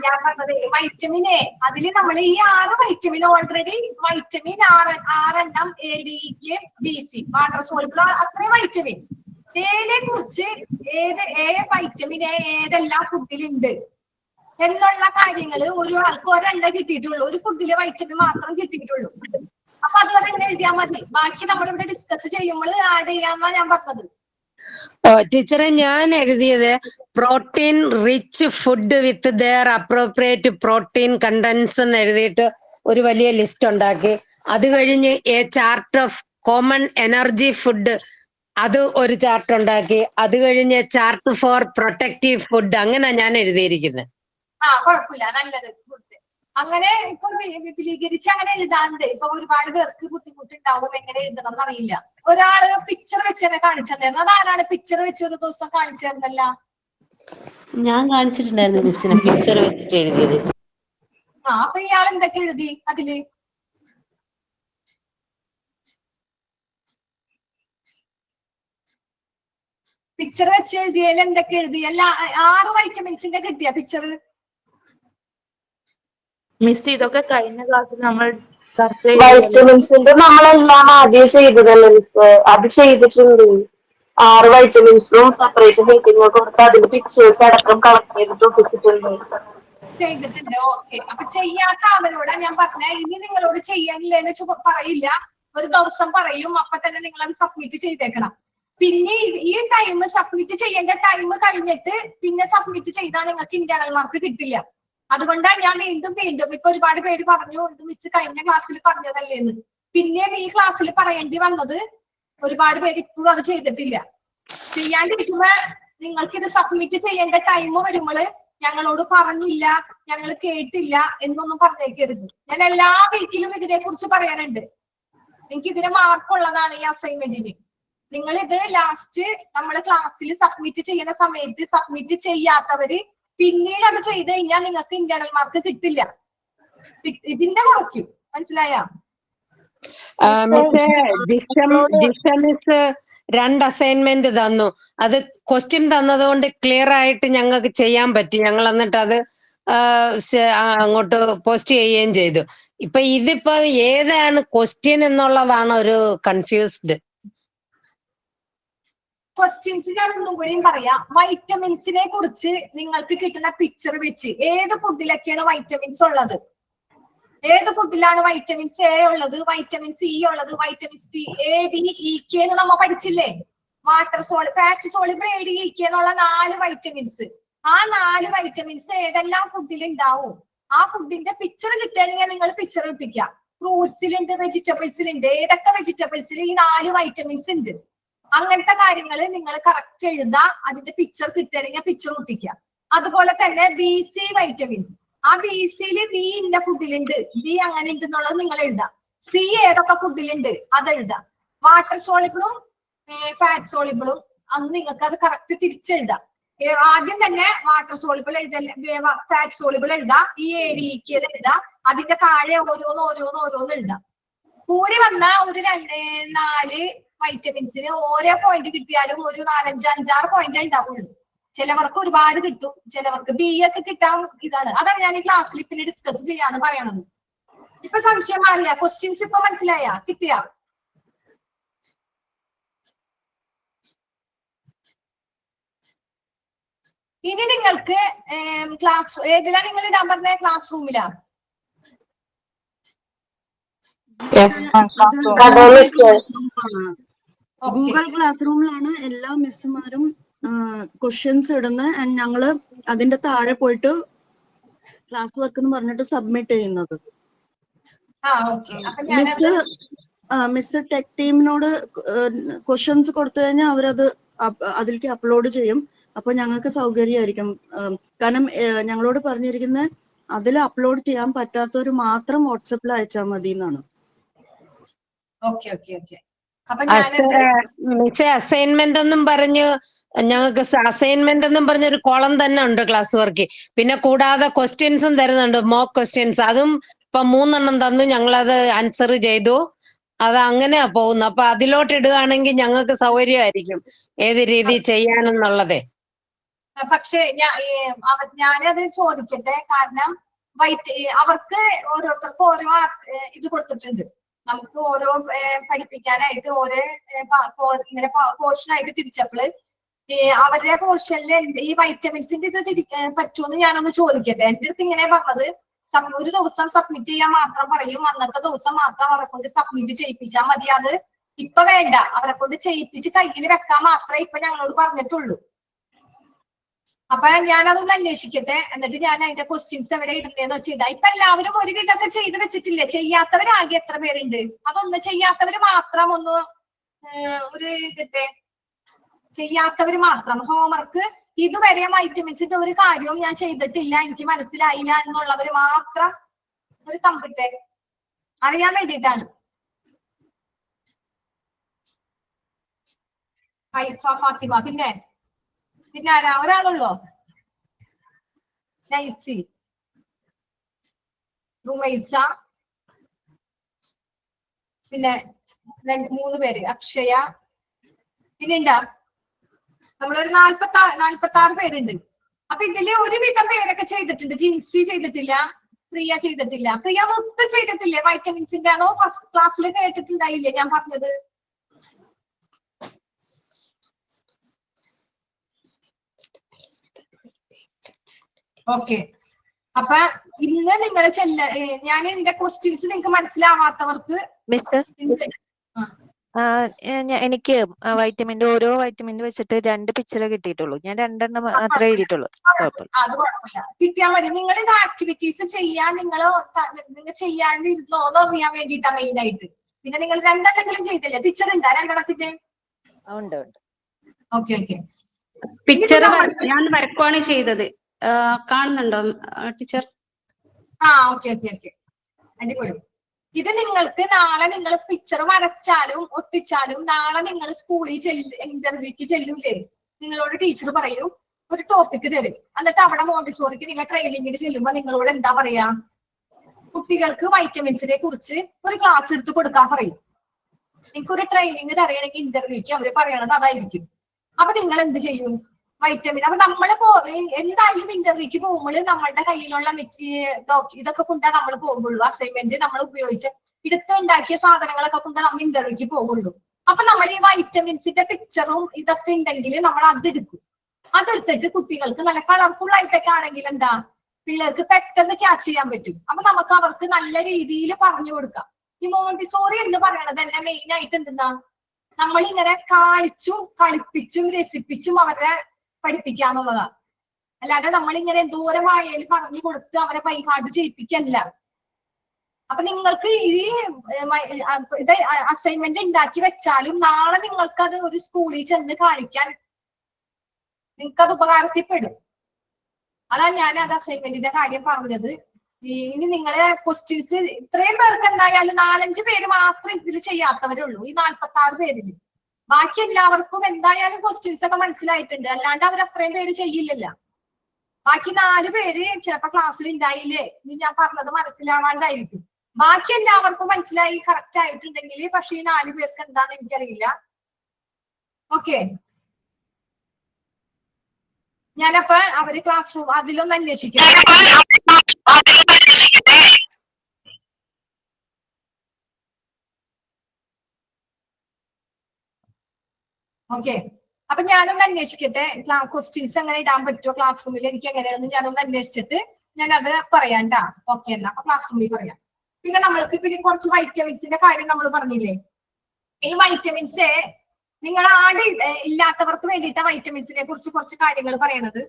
ഞാൻ പറഞ്ഞത് വൈറ്റമിൻ എ, അതില് നമ്മൾ ഈ 6 വൈറ്റമിൻ ഓൾറെഡി വൈറ്റമിൻ 6 എണ്ണം A, D, E, K, B, C water soluble അത്രയും വൈറ്റമിൻ. ഏതിനെ കുറിച്ച് വൈറ്റമിൻ എ ഏതെല്ലാം ഫുഡിലുണ്ട് എന്നുള്ള കാര്യങ്ങൾ ഒരാൾക്ക് ഒരെണ്ണ കിട്ടിയിട്ടുള്ളൂ. ഒരു ഫുഡില് വൈറ്റമിൻ മാത്രം കിട്ടിയിട്ടുള്ളൂ. അപ്പൊ അതുവരെ എങ്ങനെ എഴുതിയാൽ മതി. ബാക്കി നമ്മളിവിടെ ഡിസ്കസ് ചെയ്യുമ്പോൾ ആഡ് ചെയ്യാന്നാ ഞാൻ പറഞ്ഞത്. ടീച്ചറെ ഞാൻ എഴുതിയത് protein rich food with their appropriate protein contents എന്ന് എഴുതിയിട്ട് ഒരു വലിയ ലിസ്റ്റ് ഉണ്ടാക്കി. അത് കഴിഞ്ഞ് a chart of common energy food, അത് ഒരു ചാർട്ട് ഉണ്ടാക്കി. അത് കഴിഞ്ഞ് ചാർട്ട് ഫോർ പ്രൊട്ടക്റ്റീവ് ഫുഡ്. അങ്ങനെ ഞാൻ എഴുതിയിരിക്കുന്നത്. കുഴപ്പമില്ല, നല്ലത്. അങ്ങനെ ഇപ്പൊ വിപുലീകരിച്ച് അങ്ങനെ എഴുതാണ്ട് ഇപ്പൊ ഒരുപാട് പേർക്ക് ബുദ്ധിമുട്ടുണ്ടാവും. എങ്ങനെ എഴുതണം എന്നറിയില്ല. ഒരാള് പിക്ചർ വെച്ച് തന്നെ കാണിച്ചിട്ടുണ്ടായിരുന്നു. അതാരാണ് പിക്ചർ വെച്ച് ഒരു ദിവസം കാണിച്ചു തരുന്നല്ല? ഞാൻ കാണിച്ചിട്ടുണ്ടായിരുന്നു മിസ്സിനെ പിക്ചർ വെച്ചിട്ട് എഴുതിയത്. അപ്പൊ ഇയാൾ എന്തൊക്കെ എഴുതി അതില്? പിക്ചർ വെച്ച് എഴുതിയതിൽ എന്തൊക്കെ എഴുതി? എല്ലാ 6 വൈറ്റമിൻസിന്റെ കിട്ടിയ പിക്ചർ? മിസ് ഇതൊക്കെ കഴിഞ്ഞ ക്ലാസ്സിൽ നമ്മൾ ചർച്ച ചെയ്തു. വൈറ്റമിൻസിന്റെ നമ്മളെല്ലാം ആദ്യം ചെയ്തതല്ലേ മിസ്? അത് ചെയ്തിട്ടുണ്ട്. 6 വൈറ്റമിൻസും സെപ്പറേറ്റ് ഹെഡിങ് കൊടുത്ത് അതിന്റെ പിക്ചേഴ്സ് അടക്കം കളക്ട് ചെയ്തിട്ടുണ്ട്. ഓക്കെ, അപ്പൊ ചെയ്യാത്ത അവരോടാ ഞാൻ പറഞ്ഞ. ഇനി നിങ്ങളോട് ചെയ്യാനില്ലെന്ന് പറയില്ല, ഒരു ദിവസം പറയും. അപ്പൊ തന്നെ നിങ്ങൾ അത് സബ്മിറ്റ് ചെയ്തേക്കണം. പിന്നെ ഈ ടൈം സബ്മിറ്റ് ചെയ്യേണ്ട ടൈം കഴിഞ്ഞിട്ട് പിന്നെ സബ്മിറ്റ് ചെയ്താൽ നിങ്ങൾക്ക് ഇന്റേണൽ മാർക്ക് കിട്ടില്ല. അതുകൊണ്ടാണ് ഞാൻ വീണ്ടും ഇപ്പൊ ഒരുപാട് പേര് പറഞ്ഞു ഇത് മിസ് കഴിഞ്ഞ ക്ലാസ്സിൽ പറഞ്ഞതല്ലേന്ന്. പിന്നെയും ഈ ക്ലാസ്സിൽ പറയേണ്ടി വന്നത് ഒരുപാട് പേര് ഇപ്പോഴും അത് ചെയ്തിട്ടില്ല. ചെയ്യാണ്ടിരിക്കുമ്പോ നിങ്ങൾക്ക് ഇത് സബ്മിറ്റ് ചെയ്യേണ്ട ടൈം വരുമ്പോൾ ഞങ്ങളോട് പറഞ്ഞില്ല, ഞങ്ങൾ കേട്ടില്ല എന്നൊന്നും പറഞ്ഞേക്കരുത്. ഞാൻ എല്ലാ വീക്കിലും ഇതിനെ കുറിച്ച് പറയാറുണ്ട്. എനിക്ക് ഇതിന് മാർക്കുള്ളതാണ് ഈ അസൈൻമെന്റിന്. നിങ്ങൾ ഇത് ലാസ്റ്റ് നമ്മള് ക്ലാസ്സിൽ സബ്മിറ്റ് ചെയ്യുന്ന സമയത്ത് സബ്മിറ്റ് ചെയ്യാത്തവര് പിന്നീട് അത് ചെയ്ത് കഴിഞ്ഞാൽ നിങ്ങൾക്ക് ഇന്റേണൽ മാർക്ക് കിട്ടില്ല. ഇതിന്റെ കുറയ്ക്കും. മനസ്സിലായ? ജിഷ മിസ് 2 അസൈൻമെന്റ് തന്നു. അത് ക്വസ്റ്റ്യൻ തന്നതുകൊണ്ട് ക്ലിയർ ആയിട്ട് ഞങ്ങൾക്ക് ചെയ്യാൻ പറ്റി. ഞങ്ങൾ എന്നിട്ട് അത് അങ്ങോട്ട് പോസ്റ്റ് ചെയ്യുകയും ചെയ്തു. ഇപ്പൊ ഇതിപ്പോ ഏതാണ് ക്വസ്റ്റ്യൻ എന്നുള്ളതാണ് ഒരു കൺഫ്യൂസ്ഡ്. ക്വസ്റ്റ്യൻസ് ഞാൻ ഒന്നും കൂടിയും പറയാം. വൈറ്റമിൻസിനെ കുറിച്ച് നിങ്ങൾക്ക് കിട്ടുന്ന പിക്ചർ വെച്ച് ഏത് ഫുഡിലൊക്കെയാണ് വൈറ്റമിൻസ് ഉള്ളത്, ഏത് ഫുഡിലാണ് വൈറ്റമിൻസ് എ ഉള്ളത്, വൈറ്റമിൻ സി ഉള്ളത്, vitamin D, A, D, E, K എന്ന് നമ്മ പഠിച്ചില്ലേ? Water fat soluble, A, D, E, K എന്നുള്ള 4 വൈറ്റമിൻസ്. ആ 4 വൈറ്റമിൻസ് ഏതെല്ലാം ഫുഡിൽ ഉണ്ടാവും ആ ഫുഡിന്റെ പിക്ചർ കിട്ടുകയാണെങ്കിൽ നിങ്ങൾ പിക്ചർ ഇട്ടിക്കാം. ഫ്രൂട്ട്സിലുണ്ട്, വെജിറ്റബിൾസിലുണ്ട്. ഏതൊക്കെ വെജിറ്റബിൾസിൽ ഈ 4 വൈറ്റമിൻസ് ഉണ്ട്, അങ്ങനത്തെ കാര്യങ്ങൾ നിങ്ങൾ കറക്റ്റ് എഴുതാ. അതിന്റെ പിക്ചർ കിട്ടുകയാണെങ്കിൽ പിക്ചർ ഒട്ടിക്കുക. അതുപോലെ തന്നെ ബി സി വൈറ്റമിൻസ്, ആ ബി സിയില് ബി ഇന്ന ഫുഡിലുണ്ട്, ബി അങ്ങനെ ഉണ്ട് എന്നുള്ളത് നിങ്ങൾ എഴുതാം. സി ഏതൊക്കെ ഫുഡിലുണ്ട് അത് എഴുതാം. വാട്ടർ സോളിബിളും ഫാറ്റ് സോളിബിളും അന്ന് നിങ്ങൾക്ക് അത് കറക്റ്റ് തിരിച്ചെഴുതാം. ആദ്യം തന്നെ വാട്ടർ സോളിബിൾ എഴുതാം, ഫാറ്റ് സോളിബിൾ എഴുതാം, ഈ ADK എഴുതാം. അതിന്റെ താഴെ ഓരോന്ന് എഴുതാം. കൂടി വന്ന ഒരു 2-4 വൈറ്റമിൻസിന് ഓരോ പോയിന്റ് കിട്ടിയാലും ഒരു 4-5-6 പോയിന്റ് ഉണ്ടാവുള്ളൂ. ചിലവർക്ക് ഒരുപാട് കിട്ടും, ചിലവർക്ക് ബി ഒക്കെ കിട്ടാൻ ഇതാണ്. അതാണ് ഞാൻ ഈ ക്ലാസ്സിൽ പിന്നെ ഡിസ്കസ് ചെയ്യാന്ന് പറയണത്. ഇപ്പൊ സംശയം മാറിയ? ക്വസ്റ്റ്യൻസ് ഇപ്പൊ മനസ്സിലായ? കിട്ടിയ? ഇനി നിങ്ങൾക്ക് ക്ലാസ് ഏതിലാണ് നിങ്ങൾ ഇടാൻ പറഞ്ഞ? ക്ലാസ് റൂമിലാ? ഗൂഗിൾ ക്ലാസ് റൂമിലാണ് എല്ലാ മിസ്സുമാരും ക്വസ്റ്റ്യൻസ് ഇടുന്നത്. ആൻഡ് ഞങ്ങള് അതിന്റെ താഴെ പോയിട്ട് ക്ലാസ് വർക്ക് എന്ന് പറഞ്ഞിട്ട് സബ്മിറ്റ് ചെയ്യുന്നത്. മിസ് ടെക് ടീമിനോട് ക്വസ്റ്റ്യൻസ് കൊടുത്തു കഴിഞ്ഞാൽ അവരത് അതിലേക്ക് അപ്ലോഡ് ചെയ്യും. അപ്പൊ ഞങ്ങൾക്ക് സൗകര്യമായിരിക്കും. കാരണം ഞങ്ങളോട് പറഞ്ഞിരിക്കുന്നത് അതിൽ അപ്ലോഡ് ചെയ്യാൻ പറ്റാത്തവർ മാത്രം വാട്സപ്പിൽ അയച്ചാൽ മതി എന്നാണ്. മിസ്സേ അസൈൻമെന്റ് എന്നും പറഞ്ഞു ഞങ്ങൾക്ക് അസൈൻമെന്റ് എന്നും പറഞ്ഞൊരു കോളം തന്നെ ഉണ്ട് ക്ലാസ് വർക്ക്. പിന്നെ കൂടാതെ ക്വസ്റ്റ്യൻസും തരുന്നുണ്ട്, മോക്ക് ക്വസ്റ്റ്യൻസ്. അതും ഇപ്പൊ 3 തന്നു, ഞങ്ങളത് ആൻസർ ചെയ്തു. അത് അങ്ങനെയാ പോകുന്നു. അപ്പൊ അതിലോട്ട് ഇടുകയാണെങ്കിൽ ഞങ്ങൾക്ക് സൗകര്യമായിരിക്കും ഏത് രീതി ചെയ്യാനെന്നുള്ളതേ. പക്ഷെ ഞാനത് ചോദിക്കട്ടെ, കാരണം അവർക്ക് ഓരോരുത്തർക്കും ഓരോ ഇത് കൊടുത്തിട്ടുണ്ട്. നമുക്ക് ഓരോ പഠിപ്പിക്കാനായിട്ട് ഓരോ ഇങ്ങനെ പോർഷൻ ആയിട്ട് തിരിച്ചപ്പോൾ അവരുടെ പോർഷനിൽ ഈ വൈറ്റമിൻസിന്റെ ഇത് പറ്റുമെന്ന് ഞാനൊന്ന് ചോദിക്കട്ടെ. എന്റെ അടുത്ത് ഇങ്ങനെ പറഞ്ഞത് ഒരു ദിവസം സബ്മിറ്റ് ചെയ്യാൻ മാത്രം പറയും, അന്നത്തെ ദിവസം മാത്രം അവരെ കൊണ്ട് സബ്മിറ്റ് ചെയ്യിപ്പിച്ചാൽ മതി. അത് ഇപ്പൊ വേണ്ട, അവരെ കൊണ്ട് ചെയ്യിപ്പിച്ച് കയ്യിൽ വെക്കാൻ മാത്രമേ ഇപ്പൊ ഞങ്ങളോട് പറഞ്ഞിട്ടുള്ളൂ. അപ്പൊ ഞാനതൊന്ന് അന്വേഷിക്കട്ടെ, എന്നിട്ട് ഞാൻ അതിന്റെ ക്വസ്റ്റ്യൻസ് എവിടെ ഇടണ്ടേന്ന് വെച്ചിട്ടാ. ഇപ്പൊ എല്ലാവരും ഒരു വിധമൊക്കെ ചെയ്ത് വെച്ചിട്ടില്ലേ? ചെയ്യാത്തവരാകെ എത്ര പേരുണ്ട്? അതൊന്ന് ചെയ്യാത്തവര് മാത്രം ഒന്ന് ഒരു കിട്ടെ. ചെയ്യാത്തവര് മാത്രം ഹോംവർക്ക് ഇതുവരെ വൈറ്റമിൻസിന്റെ ഒരു കാര്യവും ഞാൻ ചെയ്തിട്ടില്ല, എനിക്ക് മനസ്സിലായില്ല എന്നുള്ളവര് മാത്രം ഒരു കമ്പിട്ടെ. അറിയാൻ വേണ്ടിയിട്ടാണ്. ഹൈഫ ഫാത്തിമ, പിന്നെ ആരാ? ഒരാളുള്ളോ? നൈസി, റുമൈസ, പിന്നെ 3 പേര്, അക്ഷയ, പിന്നെ ഉണ്ടാ നമ്മളൊരു 46 പേരുണ്ട്. അപ്പൊ ഇതില് ഒരുവിധം പേരൊക്കെ ചെയ്തിട്ടുണ്ട്. ജിൻസി ചെയ്തിട്ടില്ല, പ്രിയ ചെയ്തിട്ടില്ല. പ്രിയ ഒട്ടും ചെയ്തിട്ടില്ലേ? വൈറ്റമിൻസിന്റെ ആണോ? ഫസ്റ്റ് ക്ലാസ്സിൽ കേട്ടിട്ടുണ്ടായില്ലേ ഞാൻ പറഞ്ഞത്? ഓക്കെ. അപ്പൊ ഇന്ന് നിങ്ങൾ ഞാൻ ഇതിന്റെ ക്വസ്റ്റ്യൻസ് നിങ്ങൾക്ക് മനസ്സിലാവാത്തവർക്ക് മിസ്, എനിക്ക് ഓരോ വൈറ്റമിൻ വെച്ചിട്ട് 2 പിക്ചർ കിട്ടിയിട്ടുള്ളൂ. ഞാൻ 2 മാത്രമേ എഴുതിയിട്ടുള്ളൂ. അത് കുഴപ്പമില്ല, കിട്ടിയാൽ മതി. നിങ്ങൾ ഇത് ആക്ടിവിറ്റീസ് ചെയ്യാൻ നിങ്ങൾ ചെയ്യാനിരുന്നോന്ന് അറിയാൻ വേണ്ടിയിട്ടാ മെയിൻ ആയിട്ട്. പിന്നെ നിങ്ങൾ 2 ചെയ്തില്ലേ? പിക്ചർ ഉണ്ടാ 2 ഉണ്ട്. ഓക്കെ. പിക്ചർ ഞാൻ വരക്കുവാണ് ചെയ്തത്. കാണുന്നുണ്ടോ ടീച്ചർ? ഓക്കെ. അടിപൊളി. ഇത് നിങ്ങൾക്ക് നാളെ നിങ്ങൾ പിക്ചർ വരച്ചാലും ഒട്ടിച്ചാലും നാളെ നിങ്ങൾ സ്കൂളിൽ ഇന്റർവ്യൂക്ക് ചെല്ലൂലേ? നിങ്ങളോട് ടീച്ചർ പറയൂ, ഒരു ടോപ്പിക് തരും. എന്നിട്ട് അവിടെ മോണ്ടിസോറിക്ക് നിങ്ങൾ ട്രെയിനിങ്ങിന് ചെല്ലുമ്പോ നിങ്ങളോട് എന്താ പറയാ? കുട്ടികൾക്ക് വൈറ്റമിൻസിനെ കുറിച്ച് ഒരു ക്ലാസ് എടുത്ത് കൊടുക്കാൻ പറയും. നിങ്ങൾക്കൊരു ട്രെയിനിങ് തരണമെങ്കിൽ ഇന്റർവ്യൂക്ക് അവര് പറയണത് അതായിരിക്കും. അപ്പൊ നിങ്ങൾ എന്ത് ചെയ്യും? വൈറ്റമിൻ. അപ്പൊ നമ്മള് എന്തായാലും ഇന്റർവ്യൂക്ക് പോകുമ്പോൾ നമ്മളുടെ കയ്യിലുള്ള ഇതൊക്കെ കൊണ്ടാ നമ്മൾ പോകുള്ളൂ. അസൈൻമെന്റ് നമ്മൾ ഉപയോഗിച്ച് ഉണ്ടാക്കിയ സാധനങ്ങളൊക്കെ കൊണ്ടാ നമ്മൾ ഇന്റർവ്യൂക്ക് പോകുള്ളൂ. അപ്പൊ നമ്മൾ ഈ വൈറ്റമിൻസിന്റെ പിക്ചറും ഇതൊക്കെ ഉണ്ടെങ്കിൽ നമ്മൾ അതെടുക്കും. അതെടുത്തിട്ട് കുട്ടികൾക്ക് നല്ല കളർഫുൾ ആയിട്ടൊക്കെ ആണെങ്കിൽ എന്താ പിള്ളേർക്ക് പെട്ടെന്ന് ക്യാച്ച് ചെയ്യാൻ പറ്റും. അപ്പൊ നമുക്ക് അവർക്ക് നല്ല രീതിയിൽ പറഞ്ഞു കൊടുക്കാം. ഈ മോണ്ടിസോറി എന്ന് പറയണത് തന്നെ മെയിൻ ആയിട്ട് എന്തെന്നാ, നമ്മളിങ്ങനെ കളിപ്പിച്ചും രസിപ്പിച്ചും അവരെ പഠിപ്പിക്കാന്നുള്ളതാണ്. അല്ലാതെ നമ്മളിങ്ങനെ എന്തോരം വായയിൽ പറഞ്ഞു കൊടുത്ത് അവരെ ബൈഹാർട്ട് ചെയ്യിപ്പിക്കല്ല. അപ്പൊ നിങ്ങൾക്ക് ഈ ഇത് അസൈൻമെന്റ് ഉണ്ടാക്കി വെച്ചാലും നാളെ നിങ്ങൾക്കത് ഒരു സ്കൂളിൽ ചെന്ന് കാണിക്കാൻ നിങ്ങൾക്കത് ഉപകാരത്തിൽപ്പെടും. അതാണ് ഞാൻ അത് അസൈൻമെന്റിന്റെ കാര്യം പറഞ്ഞത്. ഇനി നിങ്ങളെ ക്വസ്റ്റ്യൻസ് ഇത്രയും പേർക്ക് എന്തായാലും 4-5 പേര് മാത്രം ഇതിൽ ചെയ്യാത്തവരുള്ളൂ ഈ 46 പേരിൽ. ബാക്കി എല്ലാവർക്കും എന്തായാലും ക്വസ്റ്റ്യൻസ് ഒക്കെ മനസ്സിലായിട്ടുണ്ട്. അല്ലാണ്ട് അവർ അത്രയും പേര് ചെയ്യില്ലല്ലോ. ബാക്കി 4 പേര് ചിലപ്പോ ക്ലാസ്സിൽ ഉണ്ടായില്ലേ, ഇനി ഞാൻ പറഞ്ഞത് മനസ്സിലാവാണ്ടായിരിക്കും. ബാക്കി എല്ലാവർക്കും മനസ്സിലായി കറക്റ്റ് ആയിട്ടുണ്ടെങ്കിൽ, പക്ഷെ ഈ 4 പേർക്ക് എന്താന്ന് എനിക്കറിയില്ല. ഓക്കെ, ഞാനപ്പോ അവര് ക്ലാസ് റൂം അതിലൊന്ന് അന്വേഷിക്കാം. ഓക്കെ, അപ്പൊ ഞാനൊന്ന് അന്വേഷിക്കട്ടെ ക്വസ്റ്റ്യൻസ് എങ്ങനെ ഇടാൻ പറ്റുമോ ക്ലാസ് റൂമിൽ, എനിക്ക് എങ്ങനെയാണെന്ന് ഞാനൊന്ന് അന്വേഷിച്ചിട്ട് ഞാൻ അത് പറയാണ്ടാ. ഓക്കെ, എന്നാ അപ്പൊ ക്ലാസ് റൂമിൽ പറയാം. പിന്നെ നമ്മൾക്ക് പിന്നെ കുറച്ച് വൈറ്റമിൻസിന്റെ കാര്യം നമ്മൾ പറഞ്ഞില്ലേ. ഈ വൈറ്റമിൻസ് നിങ്ങൾ ആട് ഇല്ലാത്തവർക്ക് വേണ്ടിയിട്ടാ വൈറ്റമിൻസിനെ കുറിച്ച് കുറച്ച് കാര്യങ്ങൾ പറയണത്.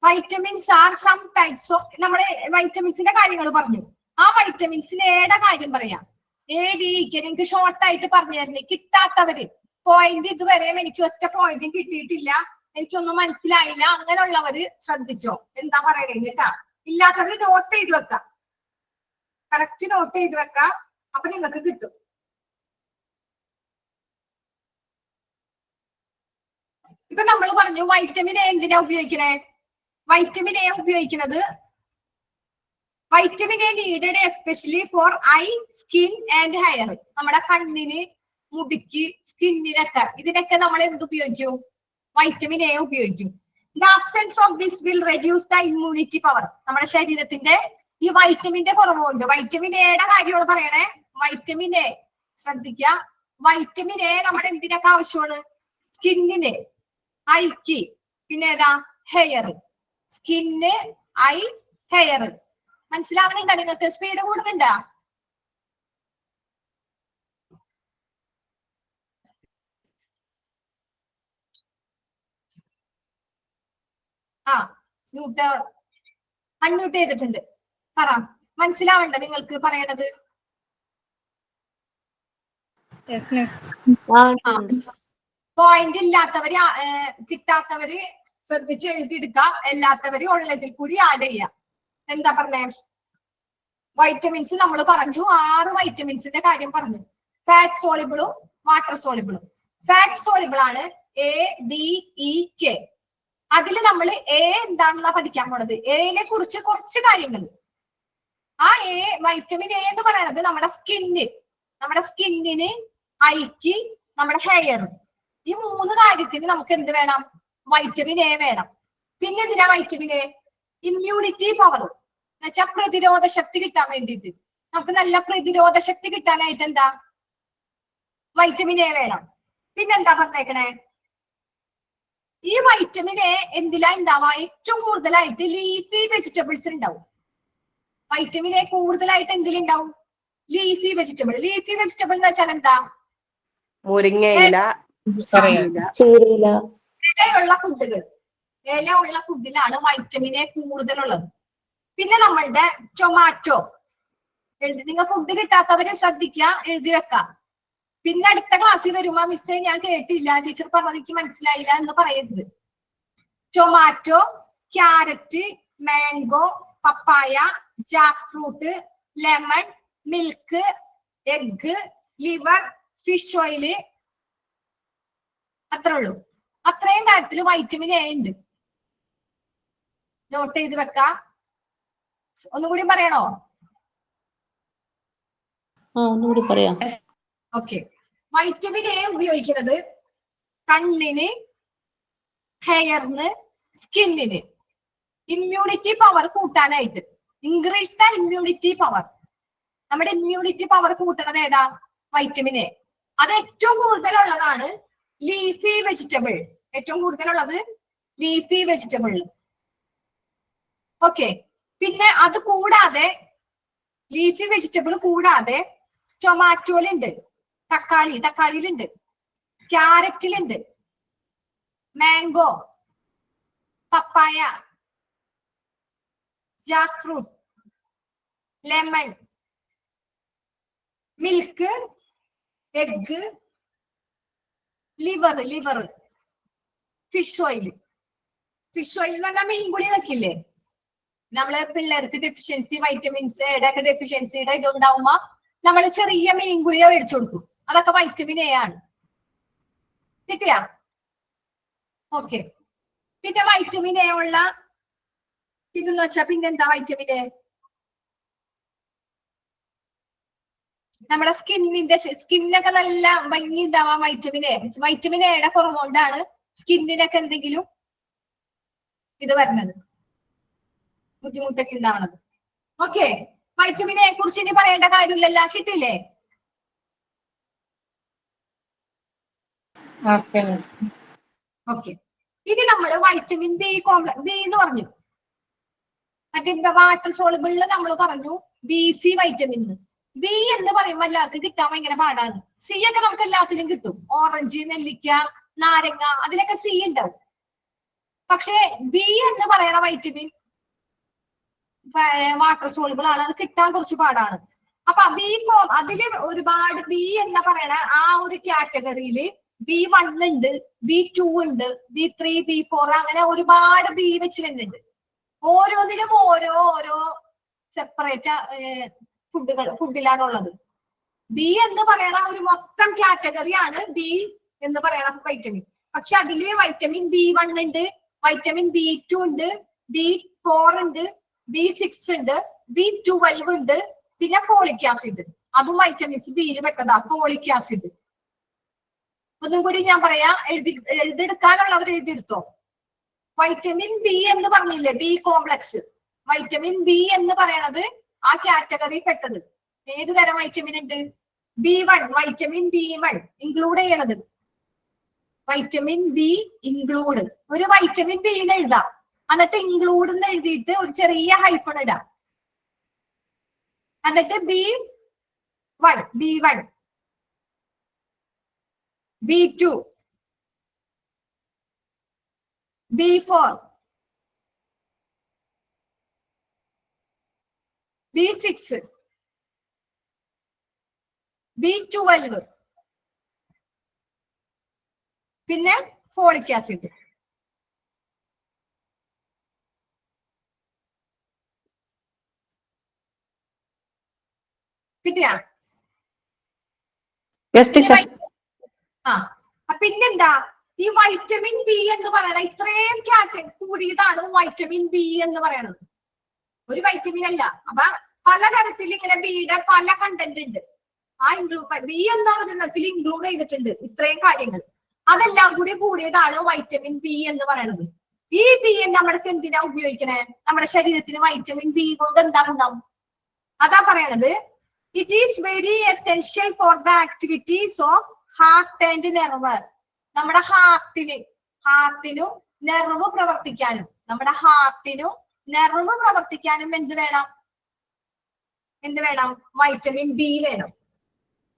Vitamins are some types of, നമ്മള് വൈറ്റമിൻസിന്റെ കാര്യങ്ങൾ പറഞ്ഞു. ആ വൈറ്റമിൻസിന് എയുടെ കാര്യം പറയാം. എ ഡി എനിക്ക് ഷോർട്ട് ആയിട്ട് പറഞ്ഞു തരുന്നേ. കിട്ടാത്തവര് പോയിന്റ് ഇതുവരെയും എനിക്ക് ഒറ്റ പോയിന്റും കിട്ടിയിട്ടില്ല, എനിക്കൊന്നും മനസ്സിലായില്ല, അങ്ങനെയുള്ളവര് ശ്രദ്ധിച്ചോ എന്താ പറയണേ കേട്ടാ. ഇല്ലാത്തവര് നോട്ട് ചെയ്ത് വെക്കാം, കറക്റ്റ് നോട്ട് ചെയ്ത് വെക്കാം, അപ്പൊ നിങ്ങൾക്ക് കിട്ടും. ഇപ്പൊ നമ്മൾ പറഞ്ഞു വൈറ്റമിൻ എ എന്തിനാ ഉപയോഗിക്കണേ. വൈറ്റമിൻ എ ഉപയോഗിക്കുന്നത്, vitamin A needed especially for eye, skin and hair. നമ്മുടെ കണ്ണിന്, മുടിക്ക്, സ്കിന്നിനൊക്കെ, ഇതിനൊക്കെ നമ്മൾ എന്ത് ഉപയോഗിക്കും, വൈറ്റമിൻ എ ഉപയോഗിക്കും. The absence of this will reduce the immunity power. നമ്മുടെ ശരീരത്തിന്റെ ഈ വൈറ്റമിന്റെ കുറവുണ്ട്. വൈറ്റമിൻ എയുടെ കാര്യമാണ് പറയണേ. വൈറ്റമിൻ എ ശ്രദ്ധിക്കുക, വൈറ്റമിൻ എ നമ്മുടെ എന്തിനൊക്കെ ആവശ്യമാണ്, സ്കിന്നിന്, ഐക്ക്, പിന്നെ ഏതാ ഹെയർ. Skin, eye, hair. മനസ്സിലാവണുണ്ടോ നിങ്ങൾക്ക്? സ്പീഡ് കൂടുന്നുണ്ടോ? ആ മ്യൂട്ട്, അൺമ്യൂട്ട് ചെയ്തിട്ടുണ്ട്. പറ, മനസ്സിലാവണ്ട നിങ്ങൾക്ക് പറയണത്? പോയിന്റ് ഇല്ലാത്തവര് കിട്ടാത്തവര് ശ്രദ്ധിച്ച് എഴുതിയെടുക്കാം, എല്ലാത്തവര് ഉള്ളതിൽ കൂടി ആഡ് ചെയ്യാം. എന്താ പറഞ്ഞേ, വൈറ്റമിൻസ് നമ്മൾ പറഞ്ഞു, 6 വൈറ്റമിൻസിന്റെ കാര്യം പറഞ്ഞു. ഫാറ്റ് സോളിബിളും വാട്ടർ സോളിബിളും. ഫാറ്റ് സോളിബിൾ ആണ് എ, ഡി, ഇ, കെ. അതിൽ നമ്മൾ എ എന്താണെന്നാ പഠിക്കാൻ പോണത്. എനെ കുറിച്ച് കുറച്ച് കാര്യങ്ങൾ. ആ എ, വൈറ്റമിൻ എ എന്ന് പറയണത് നമ്മുടെ സ്കിന്നിന്, ഐക്ക്, നമ്മുടെ ഹെയർ, ഈ 3 കാര്യത്തിന് നമുക്ക് എന്ത് വേണം, വൈറ്റമിൻ എ വേണം. പിന്നെ എന്തിനാ വൈറ്റമിൻ എ, ഇമ്മ്യൂണിറ്റി പവർ എന്ന് വെച്ചാൽ പ്രതിരോധ ശക്തി കിട്ടാൻ വേണ്ടിയിട്ട്. നമുക്ക് നല്ല പ്രതിരോധ ശക്തി കിട്ടാനായിട്ട് എന്താ, വൈറ്റമിൻ എ വേണം. പിന്നെന്താ പറഞ്ഞേക്കണേ, ഈ വൈറ്റമിൻ എ എന്തിലാ ഉണ്ടാവുക, ഏറ്റവും കൂടുതലായിട്ട് ലീഫി വെജിറ്റബിൾസ് ഉണ്ടാവും. വൈറ്റമിൻ എ കൂടുതലായിട്ട് എന്തിലുണ്ടാവും, ലീഫി വെജിറ്റബിൾ. ലീഫി വെജിറ്റബിൾ എന്ന് വെച്ചാൽ എന്താ, മുരിങ്ങയില, ഇലയുള്ള ഫുഡുകൾ. ഇലയുള്ള ഫുഡിലാണ് വൈറ്റമിൻ എ കൂടുതലുള്ളത്. പിന്നെ നമ്മളുടെ ടൊമാറ്റോ, നിങ്ങൾ ഫുഡ് കിട്ടാത്തവരെ ശ്രദ്ധിക്കുക, എഴുതി വെക്കാം. പിന്നെ അടുത്ത ക്ലാസ്സിൽ വരുമ്പോ മിസ്സേ ഞാൻ കേട്ടില്ല, ടീച്ചർ പറഞ്ഞത് എനിക്ക് മനസ്സിലായില്ല എന്ന് പറയരുത്. Tomato, carrot, mango, papaya, jackfruit, lemon, milk, egg, liver, fish oil, അത്രേ ഉള്ളൂ. അത്രയും കാര്യത്തിൽ വൈറ്റമിൻ എ ഉണ്ട്. നോട്ട് ചെയ്ത് വെക്കാം. ഒന്നുകൂടി പറയണോ? ഒന്നുകൂടി പറയാം. ഓക്കെ, വൈറ്റമിൻ എ ഉപയോഗിക്കുന്നത് കണ്ണിന്, ഹെയറിന്, സ്കിന്നിന്, ഇമ്മ്യൂണിറ്റി പവർ കൂട്ടാനായിട്ട്. Increase the immunity power. നമ്മുടെ ഇമ്മ്യൂണിറ്റി പവർ കൂട്ടണത് ഏതാ, വൈറ്റമിൻ എ. അത് ഏറ്റവും കൂടുതലുള്ളതാണ് ലീഫി വെജിറ്റബിൾ. ഏറ്റവും കൂടുതലുള്ളത് ലീഫി വെജിറ്റബിൾ. ഓക്കെ, പിന്നെ അത് കൂടാതെ ലീഫി വെജിറ്റബിൾ കൂടാതെ ടൊമാറ്റോയിലുണ്ട്, തക്കാളിയിലുണ്ട്, ക്യാരറ്റിലുണ്ട്, mango, papaya, jackfruit, lemon, milk, egg, liver, fish oil. Fish oil എന്ന് പറഞ്ഞാൽ മീൻകുളി വെക്കില്ലേ, നമ്മള് പിള്ളേർക്ക് ഡെഫിഷ്യൻസി, വൈറ്റമിൻസ് ഒക്കെ ഡെഫിഷ്യൻസിയുടെ ഇതുണ്ടാവുമ്പോ നമ്മൾ ചെറിയ മീൻകുളിയെ മേടിച്ചു കൊടുക്കും. അതൊക്കെ വൈറ്റമിൻ എ ആണ്. കിട്ടിയാ? ഓക്കെ, പിന്നെ വൈറ്റമിൻ എ ഉള്ള ഇതെന്ന് വെച്ചാ പിന്നെന്താ വൈറ്റമിന്? നമ്മുടെ സ്കിന്നൊക്കെ നല്ല ഭംഗി ഉണ്ടാവാൻ വൈറ്റമിൻ എയുടെ കുറവുകൊണ്ടാണ് സ്കിന്നിനൊക്കെ എന്തെങ്കിലും ഇത് വരുന്നത്, ബുദ്ധിമുട്ടൊക്കെ ഉണ്ടാവണത്. ഓക്കെ, വൈറ്റമിൻ എ കുറിച്ച് ഇനി പറയേണ്ട കാര്യമില്ലല്ലോ, കിട്ടില്ലേ? ഓക്കെ, ഇനി നമ്മള് വൈറ്റമിൻ ബി ബി എന്ന് പറഞ്ഞു, മറ്റേ വാട്ടർ സോളുബിളില് നമ്മൾ പറഞ്ഞു BC വൈറ്റമിൻ. ബി എന്ന് പറയുമ്പോൾ എല്ലാവർക്കും കിട്ടാൻ ഭയങ്കര പാടാണ്. സി ഒക്കെ നമുക്ക് എല്ലാത്തിലും കിട്ടും, ഓറഞ്ച്, നെല്ലിക്ക, നാരങ്ങ, അതിലൊക്കെ സി ഉണ്ടാവും. പക്ഷെ ബി എന്ന് പറയണ വൈറ്റമിൻ വാട്ടർ സോളുബിൾ ആണ്, അത് കിട്ടാൻ കുറച്ച് പാടാണ്. അപ്പൊ അതില് ഒരുപാട് ബി എന്ന് പറയണ ആ ഒരു കാറ്റഗറിയില് B1 ഉണ്ട്, B2 ഉണ്ട്, B3, B4 അങ്ങനെ ഒരുപാട് ബി വെച്ച് വരുന്നുണ്ട്. ഓരോന്നിലും ഓരോ സെപ്പറേറ്റ് ഫുഡിലാണുള്ളത്. ബി എന്ന് പറയണ ഒരു മൊത്തം കാറ്റഗറിയാണ് ബി എന്ന് പറയണ വൈറ്റമിൻ. പക്ഷെ അതില് വൈറ്റമിൻ B1 ഉണ്ട്, വൈറ്റമിൻ B2 ഉണ്ട്, B4 ഉണ്ട്, B6 ഉണ്ട്, B12 ഉണ്ട്, പിന്നെ ഫോളിക് ആസിഡ്, അതും വൈറ്റമിൻസ് ബിയിൽ പെട്ടതാ. ഫോളിക് ആസിഡ് ഒന്നും കൂടി ഞാൻ പറയാ, എഴുതിയെടുക്കാനുള്ളവർ എഴുതിയെടുത്തോ. വൈറ്റമിൻ ബി എന്ന് പറഞ്ഞില്ലേ, ബി കോംപ്ലക്സ്, വൈറ്റമിൻ ബി എന്ന് പറയണത് ആ കാറ്റഗറി പെട്ടത്. ഏത് തരം വൈറ്റമിൻ ഉണ്ട്? B1, വൈറ്റമിൻ B1 ഇൻക്ലൂഡ് ചെയ്യണത്, വൈറ്റമിൻ ബി ഇൻക്ലൂഡ്. ഒരു വൈറ്റമിൻ ബി എന്ന് എഴുതാം, എന്നിട്ട് ഇൻക്ലൂഡ് എന്ന് എഴുതിയിട്ട് ഒരു ചെറിയ ഹൈഫൺ ഇടാം, എന്നിട്ട് B1, B2, B4, B6, B12, പിന്നെ ഫോളിക് ആസിഡ്. കിട്ടിയാ? പിന്നെന്താ ഈ വൈറ്റമിൻ ബി എന്ന് പറയണ ഇത്രയും കൂടിയതാണ് വൈറ്റമിൻ ബി എന്ന് പറയണത്. ഒരു വൈറ്റമിൻ അല്ല. അപ്പൊ പലതരത്തിൽ ഇങ്ങനെ ബിയുടെ പല കണ്ടന്റ് ഉണ്ട്. ആ ബി എന്ന ഒരെണ്ണത്തിൽ ഇൻക്ലൂഡ് ചെയ്തിട്ടുണ്ട് ഇത്രയും കാര്യങ്ങൾ. അതെല്ലാം കൂടി കൂടിയതാണ് വൈറ്റമിൻ ബി എന്ന് പറയുന്നത്. ഈ ബി നമ്മൾക്ക് എന്തിനാ ഉപയോഗിക്കണേ? നമ്മുടെ ശരീരത്തിന് വൈറ്റമിൻ ബി കൊണ്ട് എന്താ ഉണ്ടാവും? അതാ പറയണത്. It is very essential for the activities of heart and nerve. നമ്മുടെ ഹാർട്ടിനും നെർവ് പ്രവർത്തിക്കാനും എന്ത് വേണം? വൈറ്റമിൻ ബി വേണം.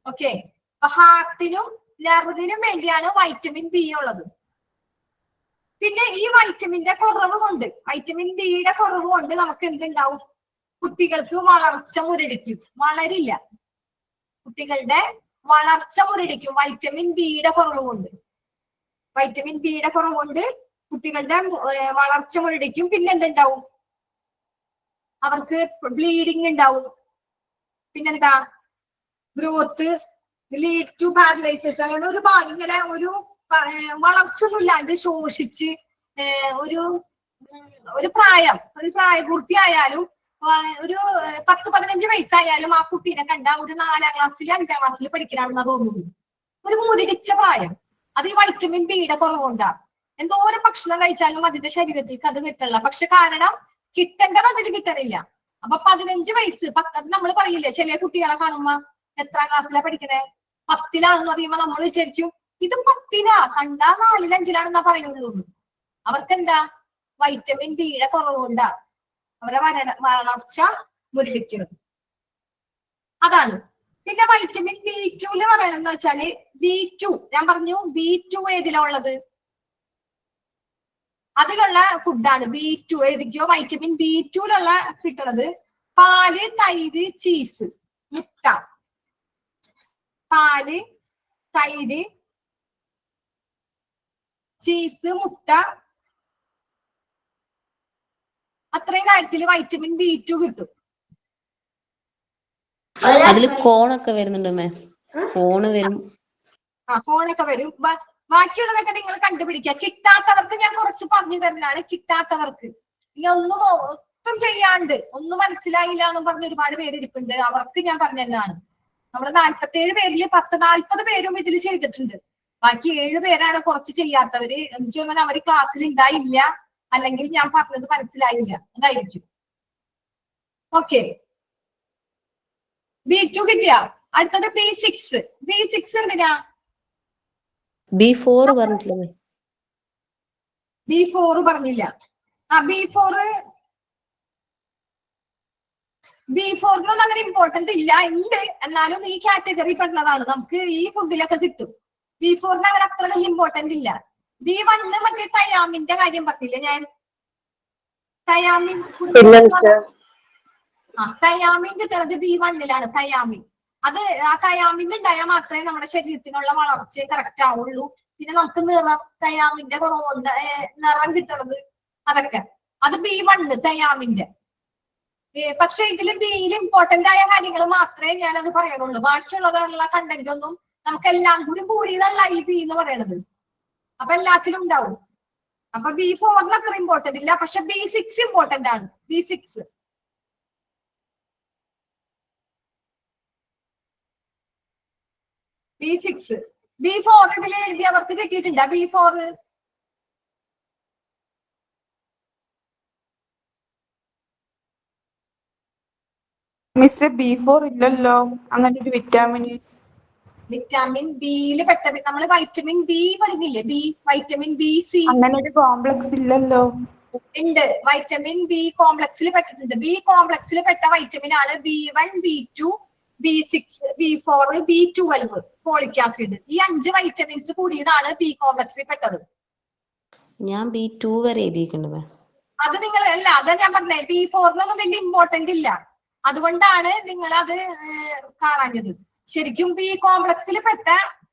ഓക്കെ, അപ്പൊ ഹാർട്ടിനും നെർവിനും വേണ്ടിയാണ് വൈറ്റമിൻ ബി ഉള്ളത്. പിന്നെ ഈ വൈറ്റമിന്റെ കുറവ് കൊണ്ട്, വൈറ്റമിൻ ബിയുടെ കുറവ് കൊണ്ട് നമുക്ക് എന്തുണ്ടാവും? കുട്ടികൾക്ക് വളർച്ച മുരടിക്കും, വളരില്ല. കുട്ടികളുടെ വളർച്ച മുരടിക്കും വൈറ്റമിൻ ബിയുടെ കുറവ് കൊണ്ട്. കുട്ടികളുടെ വളർച്ച മുരടിക്കും. പിന്നെ എന്തുണ്ടാവും? അവർക്ക് ബ്ലീഡിങ് ഉണ്ടാവും. പിന്നെന്താ? Growth lead to paralysis. അങ്ങനെ ഒരു ഇങ്ങനെ ഒരു വളർച്ച ഒന്നും ഇല്ലാണ്ട് ശോഷിച്ച് ഒരു പ്രായപൂർത്തിയായാലും ഒരു 10-15 വയസ്സായാലും ആ കുട്ടീനെ കണ്ട ഒരു 4ാം ക്ലാസ്സിൽ 5ാം ക്ലാസ്സിൽ പഠിക്കണമെന്നാ തോന്നുന്നു. ഒരു മുരടിച്ച പ്രായം. അത് ഈ വൈറ്റമിൻ ബിയുടെ കുറവുണ്ടാ. എന്തോരം ഭക്ഷണം കഴിച്ചാലും അതിന്റെ ശരീരത്തിലേക്ക് അത് കിട്ടണില്ല. പക്ഷെ കാരണം കിട്ടേണ്ടത് അതിൽ കിട്ടണില്ല. അപ്പൊ 15 വയസ്സ്, നമ്മൾ പറയില്ലേ ചില കുട്ടികളെ കാണുമ്പോ എത്രാം ക്ലാസ്സിലാണ് പഠിക്കണേ? 10ലാണെന്ന് പറയുമ്പോ നമ്മൾ വിചാരിക്കും ഇത് 10ലാ, കണ്ടാ 4-ൽ 5-ലാണെന്നാ പറയുള്ളൂ. അവർക്കെന്താ? വൈറ്റമിൻ ബിയുടെ കുറവുണ്ടാ അവരെ വളർച്ച മുരടിക്കുന്നത്. അതാണ്. പിന്നെ വൈറ്റമിൻ B2 പറയണെന്ന് വെച്ചാല് B2 ഞാൻ പറഞ്ഞു. B2 ഏതിലാ ഉള്ളത്? അതിലുള്ള ഫുഡാണ് B2. എഴുതിക്കോ. വൈറ്റമിൻ B2 കിട്ടണത് പാല്, തൈര്, ചീസ്, മുട്ട. പാല്, തൈര്, ചീസ്, മുട്ട, അത്രയും കാര്യത്തിൽ വൈറ്റമിൻ B2 കിട്ടും. അതില് കോണൊക്കെ വരുന്നുണ്ട്. കോണൊക്കെ വരും. ബാക്കിയുള്ളതൊക്കെ നിങ്ങൾ കണ്ടുപിടിക്കുക. കിട്ടാത്തവർക്ക് ഞാൻ കുറച്ച് പറഞ്ഞു തരുന്നതാണ്. കിട്ടാത്തവർക്ക് ഇനി ഒട്ടും ചെയ്യാണ്ട് ഒന്നും മനസ്സിലായില്ല എന്ന് പറഞ്ഞ ഒരുപാട് പേര് ഇരിപ്പുണ്ട്. അവർക്ക് ഞാൻ പറഞ്ഞതാണ്, നമ്മള് 47 പേരിൽ 40 പേരും ഇതിൽ ചെയ്തിട്ടുണ്ട്. ബാക്കി 7 പേരാണ് കുറച്ച് ചെയ്യാത്തവര്. എനിക്ക് തോന്നുന്നു അവര് ക്ലാസ്സിൽ ഉണ്ടായില്ല, അല്ലെങ്കിൽ ഞാൻ പറഞ്ഞത് മനസ്സിലായില്ല, അതായിരിക്കും. ഓക്കെ, B2 കിട്ടിയ. അടുത്തത് B6. B6 എന്തിനാ? B4 പറഞ്ഞിട്ടില്ലേ? B4 പറഞ്ഞില്ല. B4 അങ്ങനെ ഇമ്പോർട്ടന്റ് ഇല്ല, ഉണ്ട്, എന്നാലും ഈ കാറ്റഗറി പെടുന്നതാണ്, നമുക്ക് ഈ ഫുഡിലൊക്കെ കിട്ടും. B4 അങ്ങനെ അത്ര വലിയ ഇമ്പോർട്ടന്റ് ഇല്ല. B1 മറ്റേ തയാമിന്റെ കാര്യം പറഞ്ഞില്ലേ ഞാൻ? തയാമിൻ തയാമിൻ കിട്ടുന്നത് B1 തയാമിൻ. അത് ആ തയാമിൻ ഉണ്ടായാൽ മാത്രമേ നമ്മുടെ ശരീരത്തിനുള്ള വളർച്ച കറക്റ്റ് ആവുള്ളൂ. പിന്നെ നമുക്ക് തയാമിന്റെ കുറവുണ്ട്, നിറം കിട്ടണത്, അതൊക്കെ അത് B1 തയാമിന്റെ. പക്ഷെ ഇതില് ബിയിൽ ഇമ്പോർട്ടന്റ് ആയ കാര്യങ്ങൾ മാത്രമേ ഞാനത് പറയണുള്ളൂ. ബാക്കിയുള്ളതുള്ള കണ്ടന്റ് ഒന്നും നമുക്ക് എല്ലാം കൂടിയതല്ല ഈ ബി എന്ന് പറയണത്. അപ്പൊ എല്ലാത്തിലും ഉണ്ടാവും. അപ്പൊ B4 അത്ര ഇമ്പോർട്ടന്റ് ഇല്ല, പക്ഷെ B6 ഇമ്പോർട്ടന്റ് ആണ്. B6 B4 ഇതിൽ എഴുതിയവർക്ക് കിട്ടിയിട്ടുണ്ടോ B4? മിസ് B4 ഇല്ലല്ലോ അങ്ങനെ ഒരു വിറ്റാമിൻ ബിയിൽ പെട്ടത്. നമ്മൾ വൈറ്റമിൻ ബി പഠിക്കില്ലേ? വൈറ്റമിൻ B, C അങ്ങനെ ഒരു കോംപ്ലക്സ് ഇല്ലല്ലോ. ഉണ്ട്, വൈറ്റമിൻ ബി കോംപ്ലക്സിൽ പെട്ടിട്ടുണ്ട്. ബി കോംപ്ലക്സിൽ പെട്ട വൈറ്റമിൻ ആണ് B1, B2, B6, B4, B12 folic acid. ഈ 5 വൈറ്റമിൻസ് കൂടിയതാണ് ബി കോംപ്ലക്സിൽ പെട്ടത്. ഞാൻ B2 വരെ എഴുതിയിട്ടുണ്ട്. അത് നിങ്ങൾ അല്ല, അതാ ഞാൻ പറഞ്ഞേ, B4 വലിയ ഇമ്പോർട്ടന്റ് ഇല്ല, അതുകൊണ്ടാണ് നിങ്ങൾ അത് കാണാഞ്ഞത്. ശരിക്കും ബി കോംപ്ലക്സിൽ പെട്ട